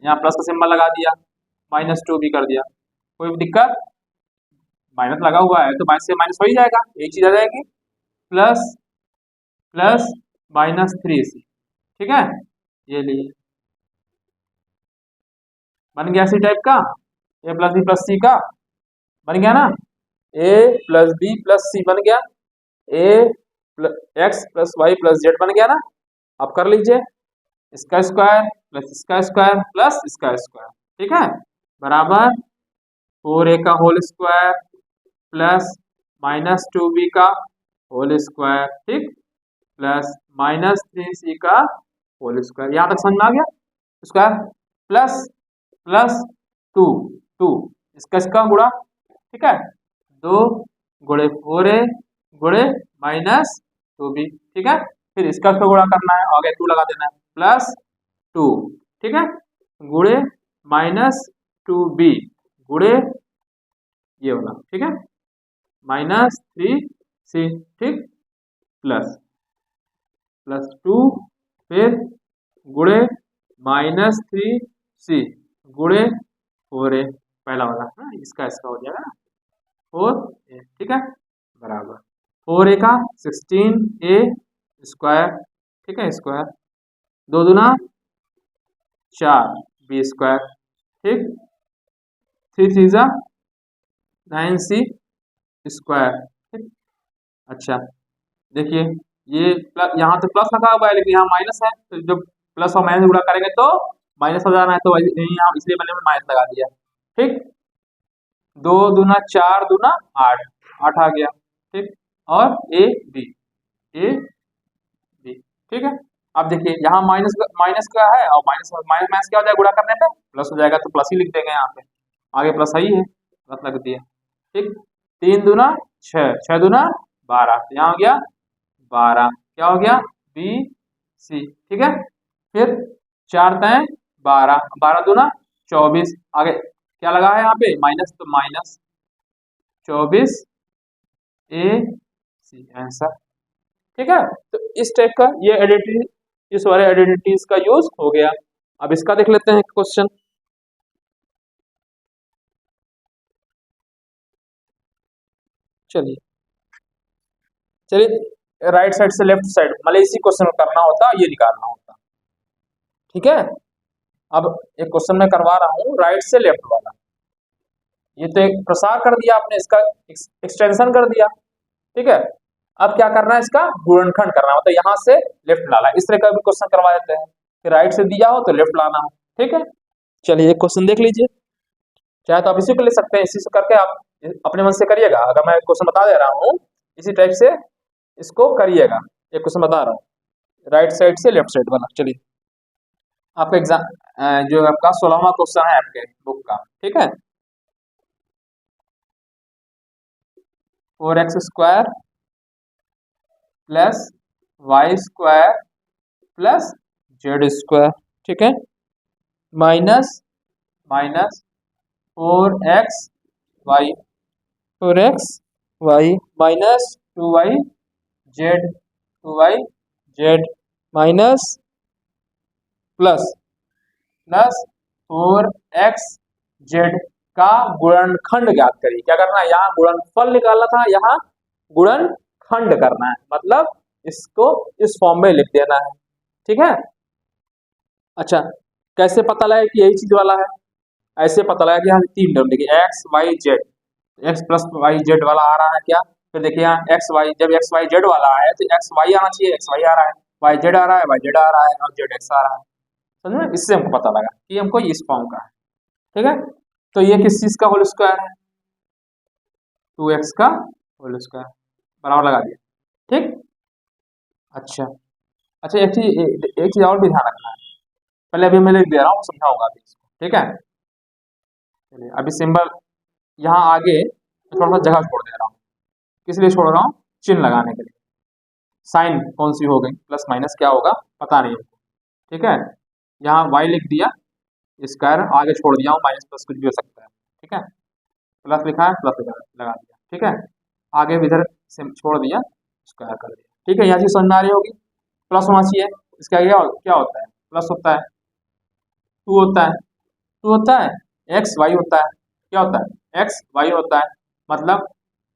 यहाँ प्लस का सिंबल लगा दिया, -2 भी कर दिया, कोई दिक्कत, माइनस लगा हुआ है तो माइनस से माइनस हो ही जाएगा, यही चीज आ जाएगी। प्लस प्लस -3c, ठीक है। ये लिए बन गया सी टाइप का, A plus B plus C का बन गया ना, A plus B plus C बन गया, A x plus Y plus Z बन गया ना। अब कर लीजिए, इसका स्क्वायर प्लस इसका स्क्वायर प्लस इसका स्क्वायर, ठीक है, बराबर 4a का होल स्क्वायर प्लस -2b का होल स्क्वायर, ठीक, प्लस -3c का होल स्क्वायर। यहाँ तक समझ में आ गया, स्क्वायर प्लस प्लस 2 2 इसका गुणा, ठीक है, 2 गुणे 4a गुणे -2b, ठीक है, फिर इसका गुणा करना है, आगे 2 लगा देना है, प्लस 2, ठीक है, गुणे -2b गुणे ये वाला, ठीक है, -3c, ठीक, प्लस प्लस 2 फिर गुणे -3c गुणे 4a, पहला वाला इसका हो जाएगा ना 4a, ठीक है, बराबर 4a का 16a स्क्वायर, ठीक है, स्क्वायर 2 दूना 4 b स्क्वायर, ठीक, 3 3 9c स्क्वायर, ठीक। अच्छा देखिए ये यहाँ तो प्लस लगा हुआ है लेकिन यहाँ माइनस है, तो जब प्लस और माइनस गुणा करेंगे तो माइनस हो जाना है, तो यहाँ इसलिए मैंने माइनस लगा दिया, ठीक, 2 दूना 4 दूना 8 8 आ गया, ठीक, और ए बी, ठीक है। अब देखिए यहाँ माइनस माइनस का है और माइनस माइनस माइनस क्या हो जाएगा, गुणा करने पे प्लस हो जाएगा, तो प्लस ही लिख देंगे यहाँ पे, आगे प्लस ही है, प्लस लग दिया, ठीक, 3 दूना 6 6 दूना 12, तो यहाँ हो गया 12, क्या हो गया बी सी, ठीक है, फिर 4 तय 12 12 दूना 24, आगे क्या लगा है यहाँ पे माइनस, तो माइनस 24 ए सी आंसर, ठीक है। तो इस टाइप का ये आइडेंटिटी, इस वाले आइडेंटिटीज का यूज हो गया। अब इसका देख लेते हैं क्वेश्चन, चलिए चलिए राइट साइड से लेफ्ट साइड, मतलब इसी क्वेश्चन में करना होता, ये निकालना होता, ठीक है। अब एक क्वेश्चन में करवा रहा हूँ राइट से लेफ्ट वाला, ये तो एक प्रसार कर दिया आपने, इसका एक्सटेंशन कर दिया, ठीक है। अब क्या करना है, इसका गुणनखंड करना होता है, यहाँ से लेफ्ट लाना, इस तरह का भी क्वेश्चन करवा देते हैं कि राइट से दिया हो तो लेफ्ट लाना हो, ठीक है। चलिए एक क्वेश्चन देख लीजिए, चाहे तो आप इसी को ले सकते हैं, इसी से करके आप अपने मन से करिएगा, अगर मैं क्वेश्चन बता दे रहा हूँ इसी टाइप से इसको करिएगा, एक क्वेश्चन बता रहा हूँ राइट साइड से लेफ्ट साइड वाला। चलिए आपका एग्जाम जो आपका 16वां क्वेश्चन है आपके बुक का, ठीक है, 4x square plus Y square plus Z square, ठीक है, minus minus 4x y minus 2y z minus plus plus 4x z का गुणनखंड ज्ञात करिए। क्या करना है, यहाँ गुणनफल निकालना था, यहाँ गुणनखंड करना है, मतलब इसको इस फॉर्म में लिख देना है, ठीक है। अच्छा कैसे पता लगा कि यही चीज वाला है, ऐसे पता लगा कि यहाँ 3 टर्म देखिए x y z, x plus y z वाला आ रहा है क्या, फिर देखिए यहाँ एक्स वाई, जब एक्स वाई जेड वाला है तो एक्स वाई आना चाहिए, एक्स वाई आ रहा है, वाई जेड आ रहा है, वाई जेड आ रहा है, और जेड एक्स आ रहा है, समझे, इससे हमको पता लगा कि हमको इस फॉर्म का है, ठीक है। तो ये किस चीज का होल स्क्वायर है, 2x का होल स्क्वायर, बराबर लगा दिया, ठीक। अच्छा अच्छा एक चीज और भी ध्यान रखना है, पहले अभी मैं लिख दे रहा हूँ, समझाऊंगा अभी इसको, ठीक है। चलिए अभी सिंबल यहाँ आगे थोड़ा सा जगह छोड़ दे रहा हूँ, किस लिए छोड़ रहा हूँ, चिन्ह लगाने के लिए, साइन कौन सी हो गई, प्लस माइनस क्या होगा पता नहीं हमको, ठीक है। यहाँ y लिख दिया, स्क्वायर आगे छोड़ दिया हूँ, माइनस प्लस कुछ भी हो सकता है, ठीक है, प्लस लिखा है प्लस लगा दिया, ठीक है, आगे भी इधर से छोड़ दिया, स्क्वायर कर दिया, ठीक है। यहाँ चीज समझ में आ रही होगी, प्लस होना चाहिए, इसका क्या होता है, प्लस होता है, 2 होता है, 2 होता है, एक्स वाई होता है, क्या होता है, एक्स वाई होता है, मतलब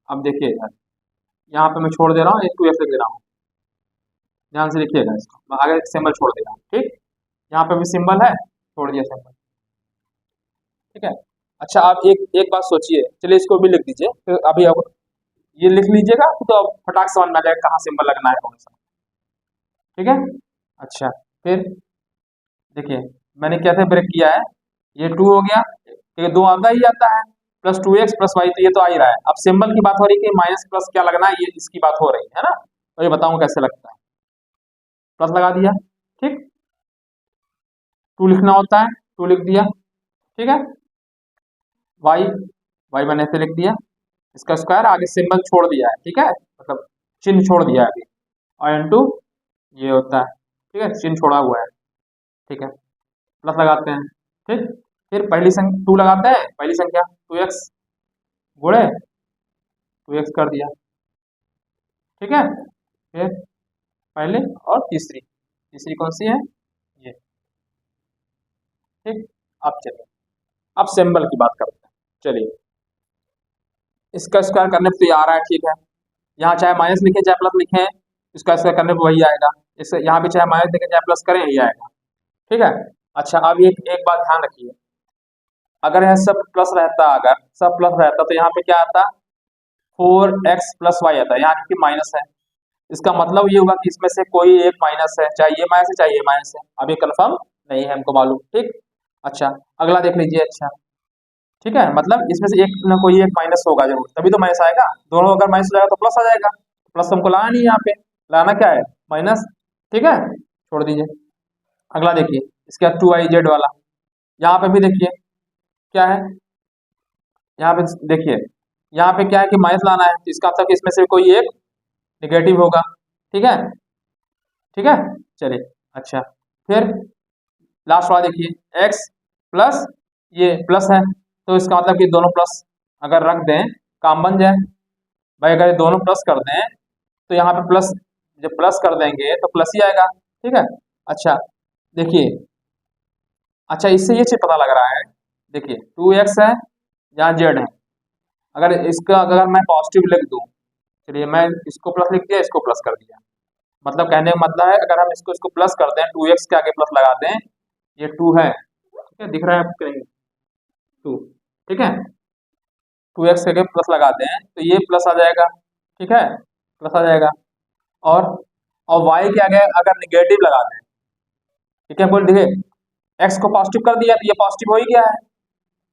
अब देखिए यार यहाँ पे मैं छोड़ दे रहा हूँ, एक 2x लिख दे रहा हूँ। ध्यान से लिखिएगा इसको, मैं आगे सिंबल छोड़ दे रहा हूँ। ठीक, यहाँ पे भी सिंबल है, छोड़ दिया सिंबल। ठीक है। अच्छा, आप एक एक बात सोचिए, चलिए इसको भी लिख दीजिए, फिर अभी अब ये लिख लीजिएगा तो अब फटाक से समझ में आ जाएगा कहाँ सिंबल लगना है, कौन सा। ठीक है। अच्छा, फिर देखिए मैंने कैसे ब्रेक किया है, ये 2 हो गया, ये 2 आता ही आता है, प्लस 2x प्लस वाई, तो ये तो आ ही रहा है। अब सिंबल की बात हो रही है कि माइनस प्लस क्या लगना है, ये इसकी बात हो रही है ना, तो ये बताऊं कैसे लगता है। प्लस लगा दिया, ठीक, 2 लिखना होता है, 2 लिख दिया। ठीक है। वाई, वाई मैंने ऐसे लिख दिया, इसका स्क्वायर, आगे सिंबल छोड़ दिया है। ठीक है, मतलब चिन्ह छोड़ दिया है आगे, और इंटू ये होता है। ठीक है, चिन्ह छोड़ा हुआ है। ठीक है, प्लस लगाते हैं। ठीक, फिर पहली संख्या 2 लगाते हैं, पहली संख्या 2x गुणे 2x कर दिया। ठीक है, फिर पहले और तीसरी, तीसरी कौन सी है, ये। ठीक, अब चलिए अब सिंबल की बात करते हैं। चलिए, इसका स्क्वायर करने पे तो ये आ रहा है, ठीक है, यहाँ चाहे माइनस लिखे चाहे प्लस लिखे, इसका स्क्वायर करने पे वही आएगा, इससे यहाँ भी चाहे माइनस लिखे चाहे प्लस करें यही आएगा। ठीक है। अच्छा, अब एक एक बात ध्यान रखिए, अगर यह सब प्लस रहता, अगर सब प्लस रहता तो यहाँ पे क्या आता, 4x प्लस वाई आता है, यहाँ क्योंकि माइनस है, इसका मतलब ये होगा कि इसमें से कोई एक माइनस है, चाहे ये माइनस है चाहे ये माइनस है, अभी कंफर्म नहीं है हमको मालूम। ठीक, अच्छा अगला देख लीजिए। अच्छा, ठीक है, मतलब इसमें से एक ना कोई एक माइनस होगा जरूर, तभी तो माइनस आएगा, दोनों अगर माइनस हो जाएगा तो प्लस आ जाएगा, प्लस हमको लाना नहीं है, यहाँ पे लाना क्या है, माइनस। ठीक है, छोड़ दीजिए। अगला देखिए, इसके बाद 2iz वाला, यहाँ पे भी देखिए क्या है, यहाँ पे देखिए, यहाँ पे क्या है कि माइनस लाना है, तो इसका मतलब कि इसमें से कोई एक निगेटिव होगा। ठीक है, ठीक है, चलिए। अच्छा, फिर लास्ट वाला देखिए, x प्लस ये प्लस है, तो इसका मतलब कि दोनों प्लस अगर रख दें काम बन जाए। भाई अगर ये दोनों प्लस कर दें तो यहाँ पे प्लस, जब प्लस कर देंगे तो प्लस ही आएगा। ठीक है। अच्छा देखिए, अच्छा इससे ये चीज पता लग रहा है, देखिए 2x है, यहाँ z है, अगर इसका अगर मैं पॉजिटिव लिख दूं, चलिए मैं इसको प्लस लिख दिया, इसको प्लस कर दिया, मतलब कहने का मतलब है अगर हम इसको इसको प्लस करते हैं, 2x के आगे प्लस लगा दें, ये 2 है, ठीक है, दिख रहा है आपको नहीं, 2, ठीक है, 2x के आगे प्लस लगा दें तो ये प्लस आ जाएगा। ठीक है, प्लस आ जाएगा, और y के आगे अगर निगेटिव लगा दें, ठीक है, बोल देखिए x को पॉजिटिव कर दिया तो ये पॉजिटिव हो ही गया है,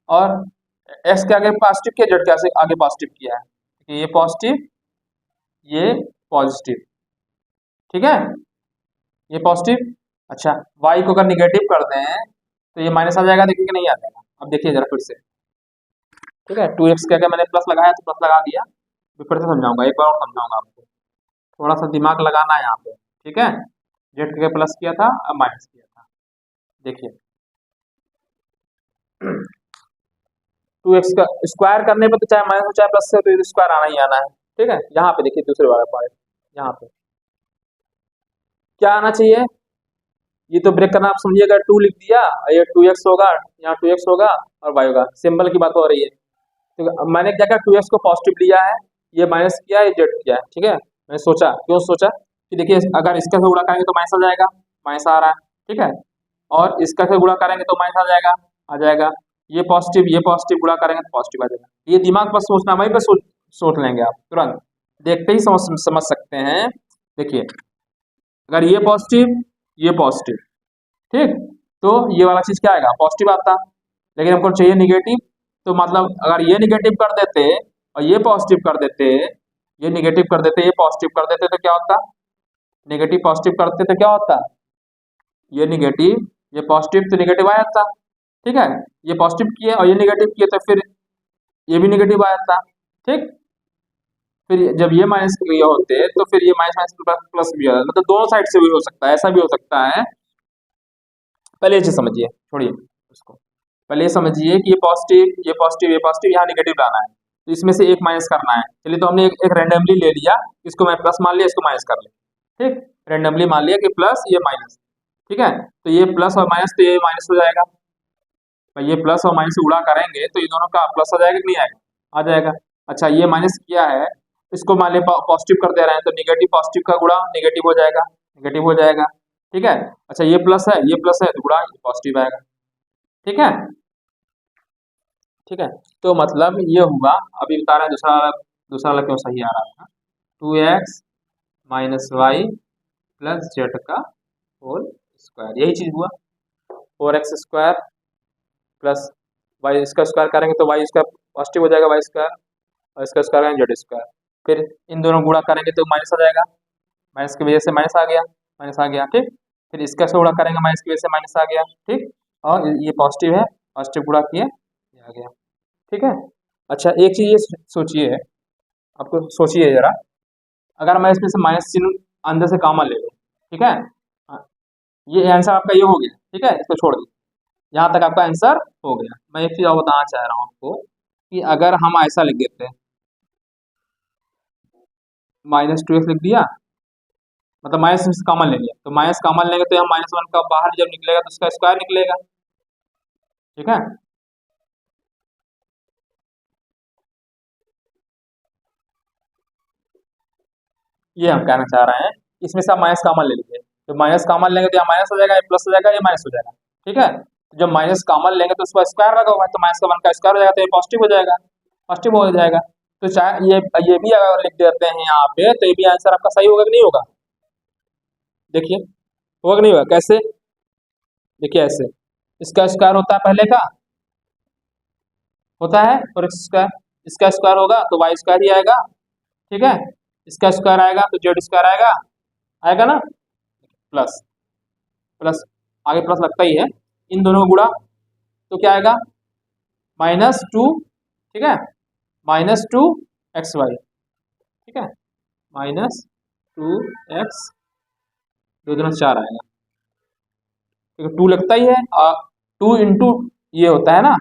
और x के आगे पॉजिटिव किया, z के आगे पॉजिटिव किया है, ये पॉजिटिव ये पॉजिटिव। ठीक है, ये पॉजिटिव। अच्छा, y को अगर निगेटिव कर दें तो ये माइनस आ जाएगा, देखिए कि नहीं आ जाएगा, अब देखिए जरा फिर से। ठीक है, 2x के आगे मैंने प्लस लगाया तो प्लस लगा दिया, फिर से समझाऊंगा, एक बार और समझाऊंगा आपको, थोड़ा सा दिमाग लगाना है यहाँ पे। ठीक है, जेड के आगे प्लस किया था, अब माइनस किया था, देखिए 2x का स्क्वायर करने पे तो चाहे माइनस हो चाहे प्लस से, तो स्क्वायर आना ही आना है। ठीक है, यहाँ पे देखिए दूसरे वाला पॉइंट, यहाँ पे क्या आना चाहिए, ये तो ब्रेक करना आप समझिएगा, 2 लिख दिया, ये 2x होगा, यहाँ 2x होगा और y होगा, सिंबल की बात हो रही है। तो मैंने क्या किया, 2x को पॉजिटिव लिया है, ये माइनस किया, ये जेड किया है। ठीक है, मैंने सोचा, क्यों सोचा कि देखिए अगर इसका से गुणा करेंगे तो माइनस आ जाएगा, माइनस आ रहा है। ठीक है, और इसका से गुणा करेंगे तो माइनस आ जाएगा, आ जाएगा, ये पॉजिटिव गुणा करेंगे तो पॉजिटिव आ जाएगा। ये दिमाग पर सोचना, वहीं पर सोच लेंगे आप तुरंत, देखते ही समझ सकते हैं। देखिए अगर ये पॉजिटिव, ठीक, तो ये वाला चीज क्या आएगा, पॉजिटिव आता, लेकिन हमको चाहिए निगेटिव, तो मतलब अगर ये निगेटिव कर देते और ये पॉजिटिव कर देते, ये निगेटिव कर देते, ये पॉजिटिव कर देते, तो क्या होता, नेगेटिव पॉजिटिव करते तो क्या होता, ये निगेटिव ये पॉजिटिव, तो निगेटिव आ जाता। ठीक है, ये पॉजिटिव किए और ये निगेटिव किए तो फिर ये भी निगेटिव आ जाता। ठीक, फिर जब ये माइनस के लिए होते तो फिर ये माइनस माइनस प्लस प्लस भी होता, मतलब दोनों साइड से भी हो सकता है, ऐसा भी हो सकता है। पहले ये चीज समझिए, छोड़िए उसको, पहले ये समझिए कि ये पॉजिटिव ये पॉजिटिव ये पॉजिटिव, यहाँ निगेटिव लाना है, तो इसमें से एक माइनस करना है। चलिए तो हमने एक रैंडमली ले लिया, इसको मैं प्लस मान लिया, इसको माइनस कर लिया। ठीक, रैंडमली मान लिया कि प्लस ये माइनस। ठीक है, तो ये प्लस और माइनस, तो ये माइनस हो जाएगा, भाई ये प्लस और माइनस गुणा करेंगे तो ये दोनों का प्लस आ जाएगा कि नहीं आएगा, आ जाएगा। अच्छा, ये माइनस किया है इसको मान लिया पॉजिटिव कर दे रहे हैं, तो निगेटिव पॉजिटिव का गुणा निगेटिव हो जाएगा, निगेटिव हो जाएगा। ठीक है, अच्छा ये प्लस है, ये प्लस है, तो गुणा पॉजिटिव आएगा। ठीक है, ठीक है, तो मतलब ये हुआ। अभी बता रहे हैं दूसरा वाला, दूसरा वाला क्यों सही आ रहा था। 2x minus y plus Z का होल स्क्वायर, यही चीज हुआ। 4x² प्लस वाई, इसका स्क्वायर करेंगे तो वाई स्क्वायर पॉजिटिव हो जाएगा, वाई स्क्वायर, और इसका स्क्वायर करेंगे जेड स्क्वायर। फिर इन दोनों गुणा करेंगे तो माइनस आ जाएगा, माइनस की वजह से माइनस आ गया, माइनस आ गया। ठीक, फिर इसका से गुणा करेंगे, माइनस की वजह से माइनस आ गया। ठीक, और ये पॉजिटिव है, पॉजिटिव गुणा किए, ये आ गया। ठीक है, अच्छा एक चीज ये सोचिए, आपको सोचिए जरा, अगर मैं इसमें से माइनस चिन्ह अंदर से कॉमन ले लूँ, ठीक है, हाँ, ये आंसर आपका ये हो गया। ठीक है, इसको छोड़ दीजिए, यहाँ तक आपका आंसर हो गया। मैं एक चीज और बताना चाह रहा हूँ आपको कि अगर हम ऐसा लिख देते हैं, -2x लिख दिया, मतलब माइनस में कॉमन ले लिया, तो माइनस कॉमन लेंगे तो यहाँ -1 का बाहर जब निकलेगा तो उसका स्क्वायर निकलेगा। ठीक है, ये हम कहना चाह रहे हैं, इसमें से आप माइनस कॉमन ले लीजिए, तो माइनस कॉमन लेंगे तो यहाँ माइनस हो जाएगा, ये प्लस हो जाएगा, ये माइनस हो जाएगा। ठीक है, तो जब माइनस कॉमन लेंगे तो उसका स्क्वायर लगा हुआ है, तो माइनस का 1 का स्क्वायर हो जाएगा, तो ये पॉजिटिव हो जाएगा, पॉजिटिव हो जाएगा। तो चाहे ये भी अगर लिख देते हैं यहाँ पे, तो ये भी आंसर आपका सही होगा कि नहीं होगा। देखिए होगा कि नहीं होगा, कैसे, देखिए ऐसे, इसका स्क्वायर होता है पहले का, होता है, और स्क्वायर, इसका स्क्वायर होगा तो वाई स्क्वायर ही आएगा। ठीक है, इसका स्क्वायर आएगा तो जेड स्क्वायर आएगा, आएगा ना, प्लस, प्लस, आगे प्लस लगता ही है, इन दोनों को गुणा तो क्या आएगा, -2। ठीक है, -2xy। ठीक है, -2x, 2 दूना 4 आएगा, क्योंकि 2 लगता ही है, 2 इंटू ये होता है ना,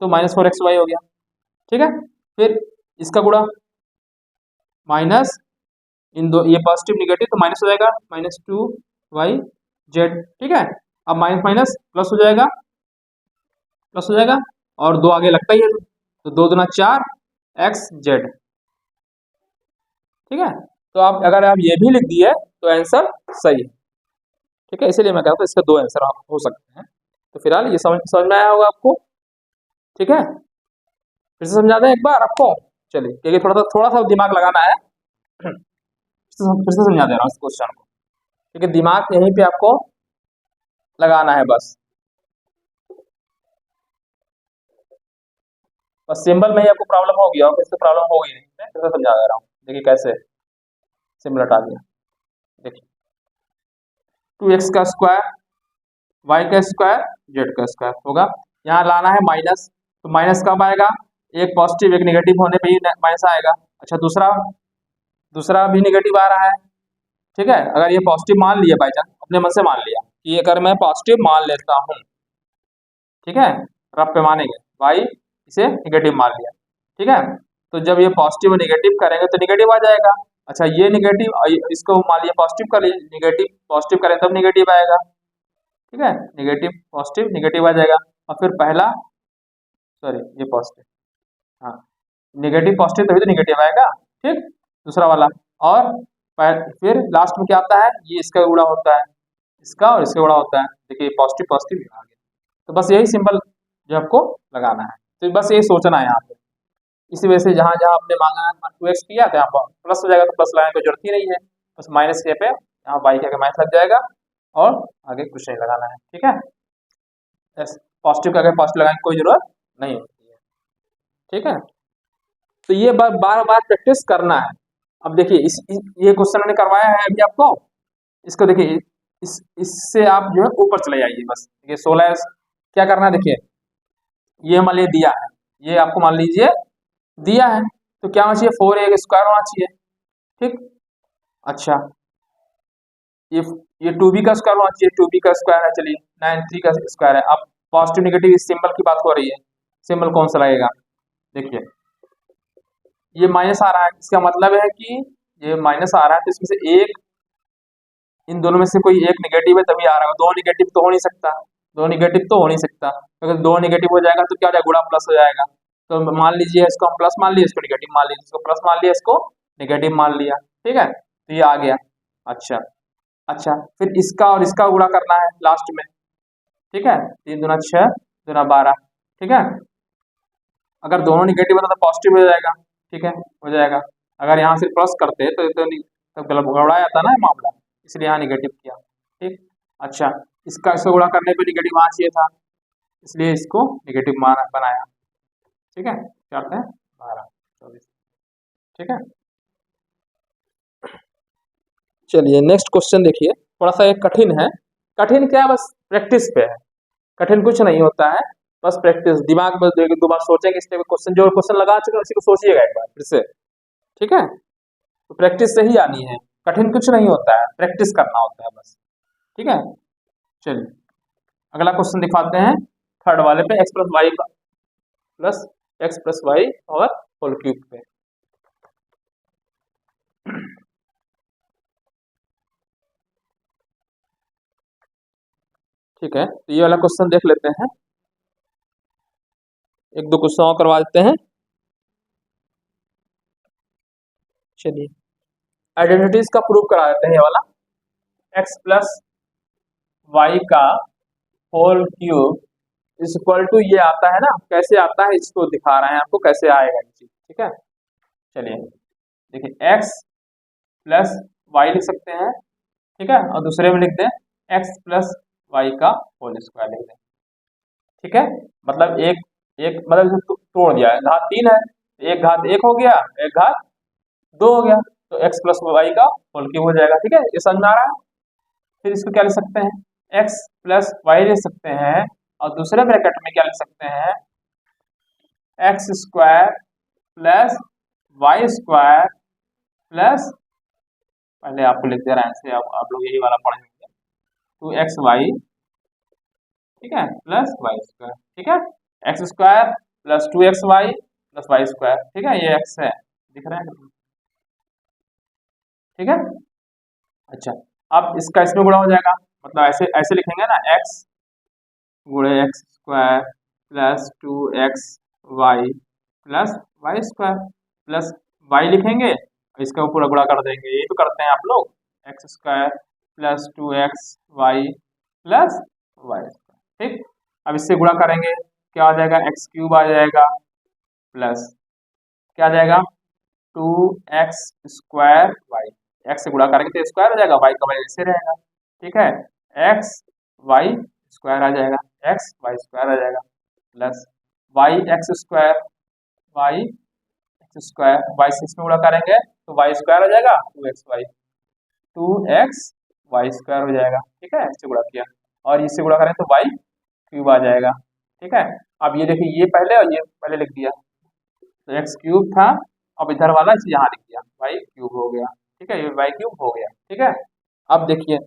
तो -4xy हो गया। ठीक है, फिर इसका गुणा माइनस, इन दो ये पॉजिटिव निगेटिव तो माइनस हो जाएगा, -2yz। ठीक है, अब माइनस माइनस प्लस हो जाएगा, प्लस हो जाएगा, और 2 आगे लगता ही है, तो 2 दूना 4 xz। ठीक है, तो आप अगर आप ये भी लिख दिए तो आंसर सही है। ठीक है, इसीलिए मैं कहता हूँ इसके 2 आंसर हो सकते हैं। तो फिलहाल ये समझ में आया होगा आपको। ठीक है, फिर से समझा दें एक बार आपको, चलिए, क्योंकि थोड़ा सा दिमाग लगाना है। फिर से समझा दे रहा हूँ इस क्वेश्चन को, क्योंकि दिमाग यहीं पे आपको लगाना है बस सिंबल में ही आपको प्रॉब्लम होगी, और किससे प्रॉब्लम होगी नहीं। मैं फिर से समझा दे रहा हूँ, देखिए कैसे सिंबल हटा दिया। देखिए 2x का स्क्वायर, y का स्क्वायर, z का स्क्वायर होगा, यहाँ लाना है माइनस, तो माइनस कब आएगा, एक पॉजिटिव एक निगेटिव होने पे ही माइनस आएगा। अच्छा दूसरा, दूसरा भी निगेटिव आ रहा है। ठीक है, अगर ये पॉजिटिव मान लिया बाई चांस, अपने मन से मान लिया कि अगर मैं पॉजिटिव मान लेता हूँ, ठीक है, रफ पे मानेंगे, भाई इसे निगेटिव मान लिया। ठीक है, तो जब ये पॉजिटिव निगेटिव करेंगे तो निगेटिव आ जाएगा। अच्छा ये निगेटिव, इसको मान लिया पॉजिटिव कर, निगेटिव पॉजिटिव करें तब निगेटिव आएगा। ठीक है, निगेटिव पॉजिटिव निगेटिव आ जाएगा, और फिर पहला, सॉरी ये पॉजिटिव, हाँ, निगेटिव पॉजिटिव तभी तो निगेटिव आएगा। ठीक, दूसरा वाला, और फिर लास्ट में क्या आता है, ये इसका गुणा होता है, इसका और इसका गुणा होता है। देखिए पॉजिटिव पॉजिटिव आ गया, तो बस यही सिंबल जो आपको लगाना है, तो बस यही सोचना है यहाँ पे। इसी वजह से जहाँ जहाँ आपने मांगा है 2x किया तो यहाँ पर प्लस हो जाएगा, तो प्लस लगाने की जरूरत ही नहीं है, बस माइनस के पे यहाँ बाई के माइनस लग जाएगा, और आगे कुछ नहीं लगाना है। ठीक है, पॉजिटिव का पॉजिटिव लगाने की कोई जरूरत नहीं होती है। ठीक है, तो ये बार बार प्रैक्टिस करना है। अब देखिए ये क्वेश्चन मैंने करवाया है अभी आपको, इसको देखिए, इससे आप जो है ऊपर चले जाइए बस। देखिए 16 क्या करना है, देखिए ये मान लीजिए दिया है, ये आपको मान लीजिए दिया है, तो क्या होना चाहिए, 4a स्क्वायर होना चाहिए। ठीक, अच्छा ये 2b का स्क्वायर होना चाहिए, 2b का स्क्वायर है, चलिए 93 का स्क्वायर है। अब पॉजिटिव निगेटिव इस सिंबल की बात हो रही है, सिंबल कौन सा लगेगा, देखिए ये माइनस आ रहा है, इसका मतलब है कि ये माइनस आ रहा है, तो इसमें से एक, इन दोनों में से कोई एक निगेटिव है तभी आ रहा है, दो निगेटिव तो हो नहीं सकता, दो निगेटिव तो हो नहीं सकता, अगर दो निगेटिव हो जाएगा तो क्या हो जाएगा, गुणा प्लस हो जाएगा। तो मान लीजिए इसको हम प्लस मान लिया, इसको निगेटिव मान लिया, इसको प्लस मान लिया, इसको नेगेटिव मान लिया, ठीक है, तो ये आ गया। अच्छा अच्छा, फिर इसका और इसका गुणा करना है लास्ट में, ठीक है, 3 दूना 6 दूना 12, ठीक है। अगर दोनों निगेटिव होता तो पॉजिटिव हो जाएगा, ठीक है, हो जाएगा। अगर यहाँ से प्लस करते तो गलत गड़बड़ा जाता ना मामला, इसलिए यहाँ निगेटिव किया, ठीक। अच्छा, इसका इसको गुणा करने पे निगेटिव आना चाहिए था, इसलिए इसको निगेटिव माना बनाया, ठीक है। क्या करते हैं 12 24, ठीक है। चलिए नेक्स्ट क्वेश्चन देखिए, थोड़ा सा ये कठिन है। कठिन क्या है, बस प्रैक्टिस पे है, कठिन कुछ नहीं होता है, बस प्रैक्टिस। दिमाग में दो बार सोचेंगे, इस टाइप क्वेश्चन जो क्वेश्चन लगा चुके हैं उसी को सोचिएगा एक बार फिर से, ठीक है। तो प्रैक्टिस से ही आनी है, कठिन कुछ नहीं होता है, प्रैक्टिस करना होता है बस, ठीक है। चलिए अगला क्वेश्चन दिखाते हैं, थर्ड वाले पे, एक्स प्लस वाई और होल क्यूब पे। ठीक है, तो ये वाला क्वेश्चन देख लेते हैं, एक दो क्वेश्चन और करवा देते हैं। चलिए आइडेंटिटीज का प्रूफ करा देते हैं, ये वाला एक्स प्लस वाई का whole cube is equal to, ये आता है ना, कैसे आता है इसको दिखा रहे हैं आपको कैसे आएगा ये चीज, ठीक है। चलिए देखिए, एक्स प्लस वाई लिख सकते हैं, ठीक है, और दूसरे में लिख दें एक्स प्लस वाई का होल स्क्वायर लिख दें, ठीक है। मतलब एक एक मतलब तोड़ दिया है, घात 3 है, एक घात 1 हो गया, एक घात 2 हो गया, तो एक्स प्लस वाई का होल क्यूब हो जाएगा, ठीक है, ये समझ में आ रहा है। फिर इसको क्या लिख सकते हैं, एक्स प्लस वाई लिख सकते हैं, और दूसरे ब्रैकेट में क्या लिख सकते हैं, x square plus Y square plus, पहले आपको लिख दे रहे हैं ऐसे, आप लोग यही वाला पढ़ेंगे, 2xy, ठीक है, प्लस वाई स्क्वायर, ठीक है, x square plus 2xy plus Y square, ठीक है, ये एक्स है, दिख रहा है, ठीक है। अच्छा, अब इसका इसमें गुणा हो जाएगा, मतलब ऐसे ऐसे लिखेंगे ना, एक्स गुणे x square plus 2xy plus Y square plus y लिखेंगे, इसका पूरा गुणा कर देंगे, ये तो करते हैं आप लोग, x square plus 2xy plus Y square, ठीक। अब इससे गुणा करेंगे, क्या आ जाएगा, एक्स क्यूब आ जाएगा प्लस क्या आ जाएगा, 2x स्क्वायर वाई, एक्स से गुणा करेंगे तो स्क्वायर हो जाएगा, वाई का वाई ऐसे रहेगा, ठीक है, एक्स वाई स्क्वायर आ जाएगा, एक्स वाई स्क्वायर आ जाएगा plus y x square, y x square, y से इसमें गुणा करेंगे तो वाई स्क्वायर हो जाएगा, 2x वाई स्क्वायर हो जाएगा, ठीक है, इससे गुणा किया, और इससे गुणा करें तो वाई क्यूब आ जाएगा, ठीक है। अब ये देखिए, ये पहले और ये पहले लिख दिया, तो एक्स क्यूब था, अब इधर वाला इसे यहाँ लिख दिया, वाई क्यूब हो गया, ठीक है, ये वाई क्यूब हो गया, ठीक है। अब देखिए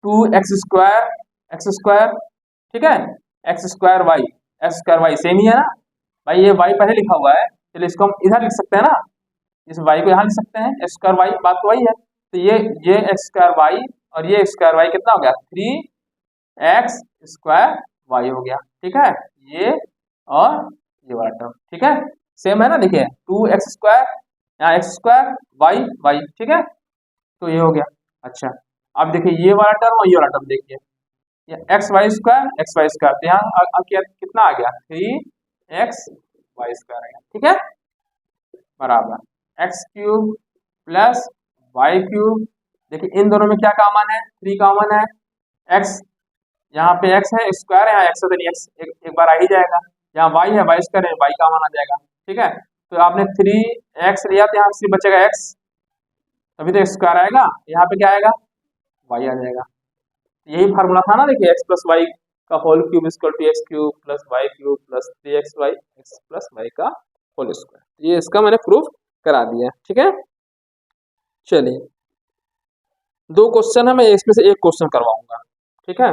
2x स्क्वायर, ठीक है, एक्स स्क्वायर वाई सेम ही है ना भाई, ये वाई पहले लिखा हुआ है, चलिए इसको हम इधर लिख सकते हैं ना, इस वाई को यहाँ लिख सकते हैं, एक्स स्क्वायर वाई, बात तो वही है, तो ये एक्स स्क्वायर वाई और ये एक्स स्क्वायर वाई कितना हो गया, 3x स्क्वायर वाई हो गया, ठीक है, ये और ये वाला टर्म, ठीक है, सेम है ना, देखिए 2x स्क्वायर, यहाँ एक्स स्क्वायर वाई वाई, ठीक है, तो ये हो गया। अच्छा, अब देखिए ये वाला टर्म और ये वाला टर्म देखिए, ये एक्स वाई स्क्वायर, तो यहाँ कितना आ गया, 3x वाई स्क्वायर आ गया, ठीक है, बराबर x cube plus y cube, देखिए इन दोनों में क्या कॉमन है, 3 कॉमन है, एक्स यहाँ पे एक्स है, स्क्वायर है, यहाँ एक्स है, तो एक्स एक बार आ ही जाएगा, यहाँ वाई है, वाई स्क्वायर है, वाई कॉमन आ जाएगा, ठीक है। तो आपने 3x लिया तो यहाँ सिर्फ बचेगा x, तभी तो एक्स स्क्वायर आएगा, यहाँ पे क्या आएगा, वाई आ जाएगा, यही फार्मूला था ना, देखिए एक्स प्लस वाई का whole cube equal to x cube plus y cube plus 3xy x plus Y का होल स्क्वायर, ये इसका मैंने प्रूफ करा दिया, ठीक है। चलिए 2 क्वेश्चन है, मैं इसमें से एक क्वेश्चन करवाऊंगा, ठीक है।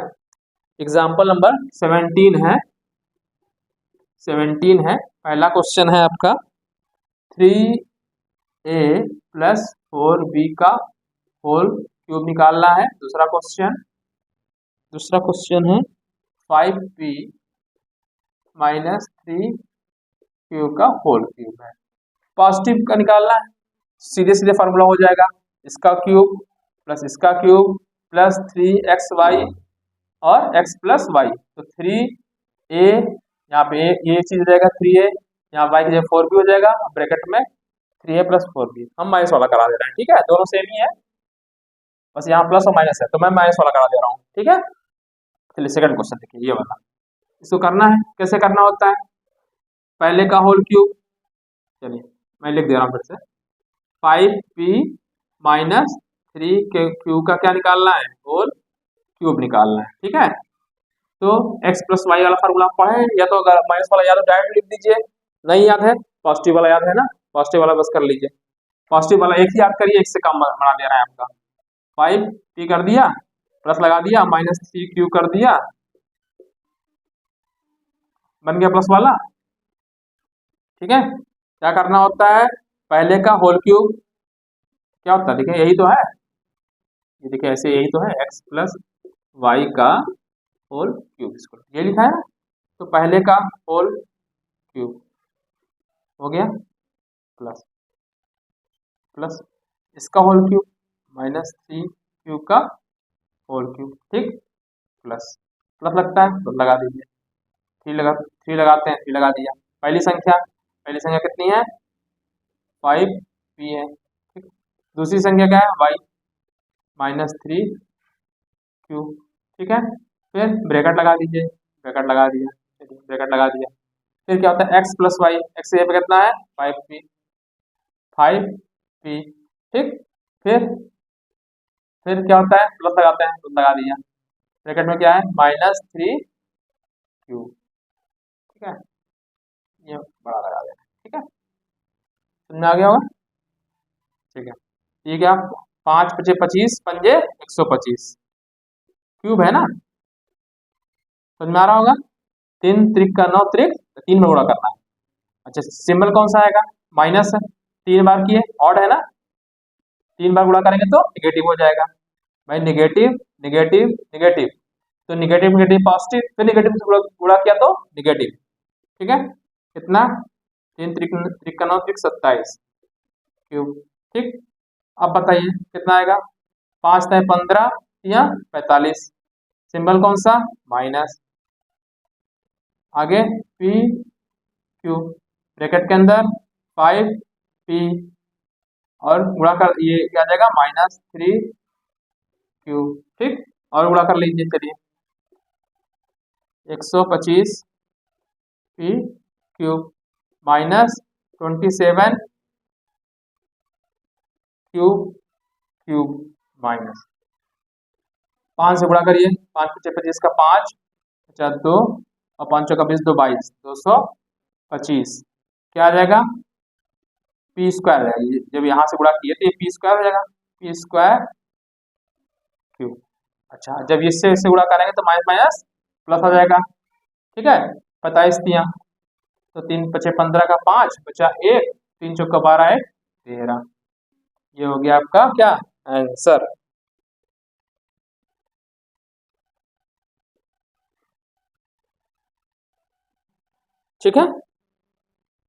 एग्जाम्पल नंबर 17 है, पहला क्वेश्चन है आपका 3a प्लस 4b का होल क्यूब निकालना है, दूसरा क्वेश्चन है 5p माइनस 3q का होल क्यूब है, पॉजिटिव का निकालना है, सीधे सीधे फार्मूला हो जाएगा, इसका क्यूब प्लस इसका क्यूब प्लस 3xy और x प्लस वाई, तो 3a यहाँ पे ये चीज हो जाएगा 3a, यहाँ y की जगह 4b हो जाएगा, ब्रैकेट में 3a प्लस 4b, हम माइनस वाला करा दे रहे हैं, ठीक है, दोनों सेम ही है, बस यहाँ प्लस और माइनस है तो मैं माइनस वाला करा दे रहा हूँ, ठीक है। चलिए सेकंड क्वेश्चन देखिए ये वाला, इसको करना है, कैसे करना होता है, पहले का होल क्यूब, चलिए मैं लिख दे रहा हूँ फिर से, 5p माइनस 3q का क्या निकालना है, होल क्यूब निकालना है, ठीक है। तो x प्लस वाई वाला फार्मूला पढ़े, या तो अगर माइनस वाला याद है डायरेक्ट लिख दीजिए, नहीं याद है पॉजिटिव वाला याद है ना, पॉजिटिव वाला बस कर लीजिए, पॉजिटिव वाला एक ही याद करिए, एक से कम बना दे रहा है आपका, 5p कर दिया, प्लस लगा दिया, माइनस 3q कर दिया, बन गया प्लस वाला, ठीक है। क्या करना होता है, पहले का होल क्यूब क्या होता है, देखिए यही तो है, ये देखिए ऐसे यही तो है, x प्लस वाई का होल क्यूब, इसको ये लिखा है, तो पहले का होल क्यूब हो गया प्लस प्लस इसका होल क्यूब माइनस 3q का होल क्यूब, ठीक, प्लस प्लस लगता है तो लगा दीजिए, 3 लगाते हैं, 3 लगा दिया, पहली संख्या कितनी है, 5p है, ठीक, दूसरी संख्या क्या है, y माइनस 3q, ठीक है, फिर ब्रैकेट लगा दीजिए, ब्रैकेट लगा दिया, चलिए ब्रैकेट लगा दिया, फिर क्या होता है x प्लस वाई, एक्स पे कितना है 5p, ठीक, फिर क्या होता है, प्लस लगाते हैं तो लगा दिया, ब्रैकेट में क्या है माइनस 3q, ठीक है, ये बड़ा लगा देना, ठीक है, समझ में आ गया होगा, ठीक है, ठीक है, आप 5 पचे 25 पंजे 125 क्यूब है ना, समझ में आ रहा होगा, 3 त्रिक का 9 त्रिक, 3 में गुणा करना है, अच्छा सिंबल कौन सा आएगा, माइनस है, 3 बार किए ऑड है ना, 3 बार गुणा करेंगे तो निगेटिव हो जाएगा, भाई निगेटिव निगेटिव निगेटिव, तो निगेटिव निगेटिव पॉजिटिव, फिर निगेटिव से गुणा किया तो निगेटिव, ठीक है, कितना 3 त्रिक का 9 त्रिक 27 क्यूब, ठीक, अब बताइए कितना आएगा, 5 है 15 या 45, सिंबल कौन सा माइनस, आगे p q, ब्रैकेट के अंदर 5p और गुणा कर, ये क्या आ जाएगा माइनस 3q, ठीक, और गुणा कर लीजिए, चलिए 125p cube minus 27 cube minus 5 से गुणा करिए, 5 पचे 25 का 5, अच्छा 2 और 5 का 20 2 22 225, क्या आ जाएगा पी स्क्वायर है, जब यहाँ से गुणा किए तो ये पी स्क्वायर हो जाएगा, पी स्क्वायर क्यूब, अच्छा जब इससे इससे गुणा करेंगे तो माइनस माइनस प्लस हो जाएगा, ठीक है, 27 दिया तो 3 पचे 15 का 5 बचा 1, 3 चौका 12 1 13, ये हो गया आपका क्या आंसर, ठीक है,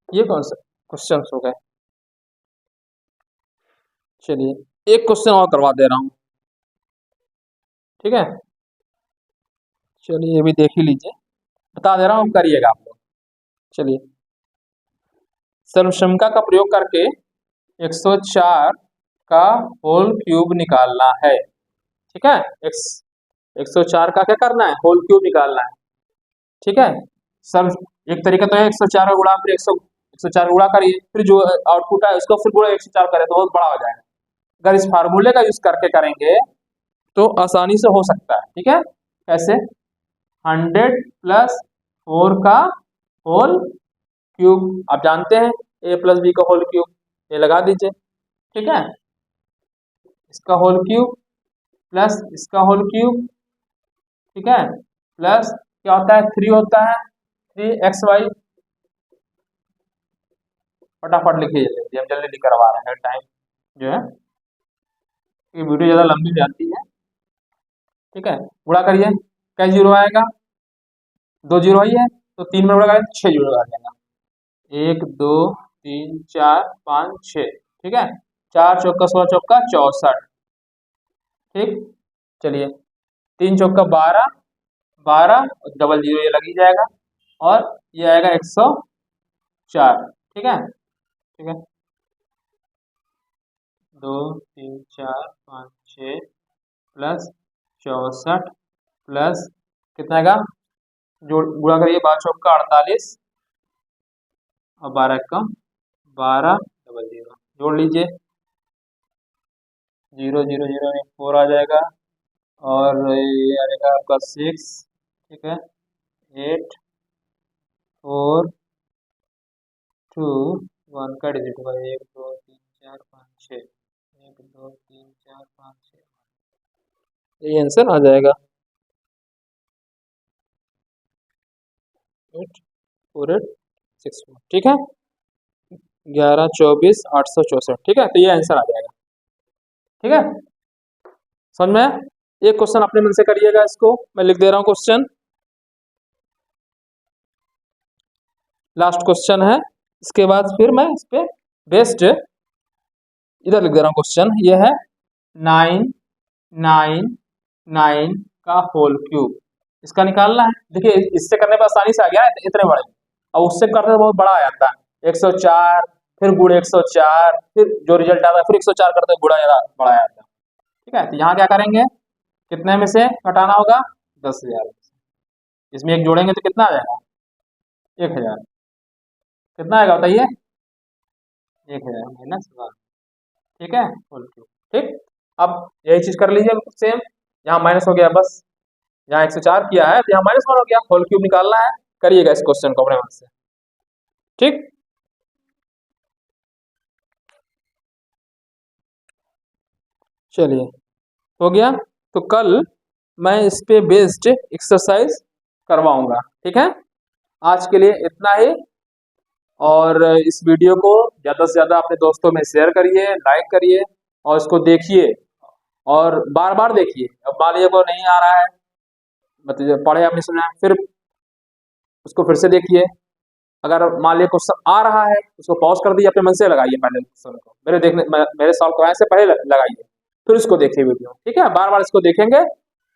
ये कौन सा क्वेश्चन हो गए, चलिए एक क्वेश्चन और करवा दे रहा हूं, ठीक है, चलिए ये भी देख ही लीजिए, बता दे रहा हूँ करिएगा आप लोग, चलिए सर्वसम्मिका का प्रयोग करके 104 का होल क्यूब निकालना है, ठीक है, 104 का क्या करना है, होल क्यूब निकालना है, ठीक है, सर एक तरीका तो है 104 का गुणा फिर 104 गुणा करिए, फिर जो आउटपुट है उसको फिर गुणा 104 करें तो बहुत बड़ा हो जाएगा, अगर इस फार्मूले का यूज करके करेंगे तो आसानी से हो सकता है, ठीक है, कैसे 100 प्लस 4 का होल क्यूब, आप जानते हैं a प्लस बी का होल क्यूब, ये लगा दीजिए, ठीक है, इसका होल क्यूब प्लस इसका होल क्यूब, ठीक है, प्लस क्या होता है 3 होता है 3xy, फटाफट लिखिए जल्दी, हम जल्दी लिख करवा रहे हैं, टाइम जो है ये वीडियो ज़्यादा लंबी हो जाती है, ठीक है, गुणा करिए, क्या जीरो आएगा, 2 जीरो ही है तो 3 में गुणा करें 6 जीरो आ जाएगा, 1 2 3 4 5 6, ठीक है, 4 चौका 16 चौका 64। ठीक, चलिए 3 चौका 12, 12 और डबल जीरो ये लग ही जाएगा और ये आएगा 104। ठीक है, ठीक है, 2 3 4 5 6 प्लस 64 प्लस कितना आएगा, जोड़ गुणा करिए, 12 चौका 48 और 12 का 12 डबल जीरो जोड़ लीजिए, 0 0 0 में 4 आ जाएगा और ये आएगा आपका 6। ठीक है, 8 4 2 1 का डिजिट होगा 1 2 3 4 5 6, 1 2 3 4 5 6, ये आंसर आ जाएगा 8 4 8 6 4। ठीक है, 11 24 864। ठीक है, तो ये आंसर आ जाएगा। ठीक है, समझ में? एक क्वेश्चन अपने मन से करिएगा, इसको मैं लिख दे रहा हूँ क्वेश्चन, लास्ट क्वेश्चन है। इसके बाद फिर मैं इस पे बेस्ट इधर लिख दे रहा हूँ क्वेश्चन, ये है 999 का होल क्यूब, इसका निकालना है। देखिए इससे करने पर आसानी से आ गया है इतने बड़े, अब उससे करते तो बहुत बड़ा आ जाता है, 104 फिर गुणे 104 फिर जो रिजल्ट आता है फिर 104 करते गुणा बड़ा आ जाता है। ठीक है, तो यहाँ क्या करेंगे, कितने में से घटाना होगा, 10,000। इसमें एक जोड़ेंगे तो कितना आ जाएगा, 1,000। कितना आएगा बताइए, 1,000 -1। ठीक है, होल क्यूब। ठीक, अब यही चीज कर लीजिए सेम, यहाँ माइनस हो गया, बस यहाँ 104 किया है तो यहाँ -1 हो गया, होल क्यूब निकालना है, करिएगा इस क्वेश्चन को अपने मन से। ठीक, चलिए हो गया, तो कल मैं इस पे बेस्ड एक्सरसाइज करवाऊंगा। ठीक है, आज के लिए इतना ही, और इस वीडियो को ज़्यादा से ज़्यादा अपने दोस्तों में शेयर करिए, लाइक करिए और इसको देखिए और बार बार देखिए। अब मान लीजिए को नहीं आ रहा है, मतलब पढ़े आपने सुना है, फिर उसको फिर से देखिए। अगर मान लीजिए क्वेश्चन आ रहा है उसको पॉज कर दीजिए, अपने मन से लगाइए पहले क्वेश्चन को, मेरे सॉल्व कराने से पहले लगाइए, फिर उसको देखिए वीडियो। ठीक है, बार बार इसको देखेंगे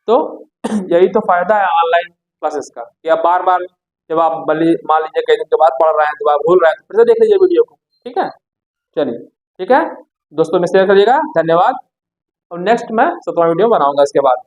तो यही तो फायदा है ऑनलाइन क्लासेस का, कि आप बार बार जब आप मान लीजिए कई दिन के बाद पढ़ रहे हैं, जब आप भूल रहे हैं तो फिर से देख लीजिए वीडियो को। ठीक है, चलिए ठीक है, दोस्तों में शेयर करिएगा, धन्यवाद। और नेक्स्ट मैं 7वां वीडियो बनाऊंगा इसके बाद।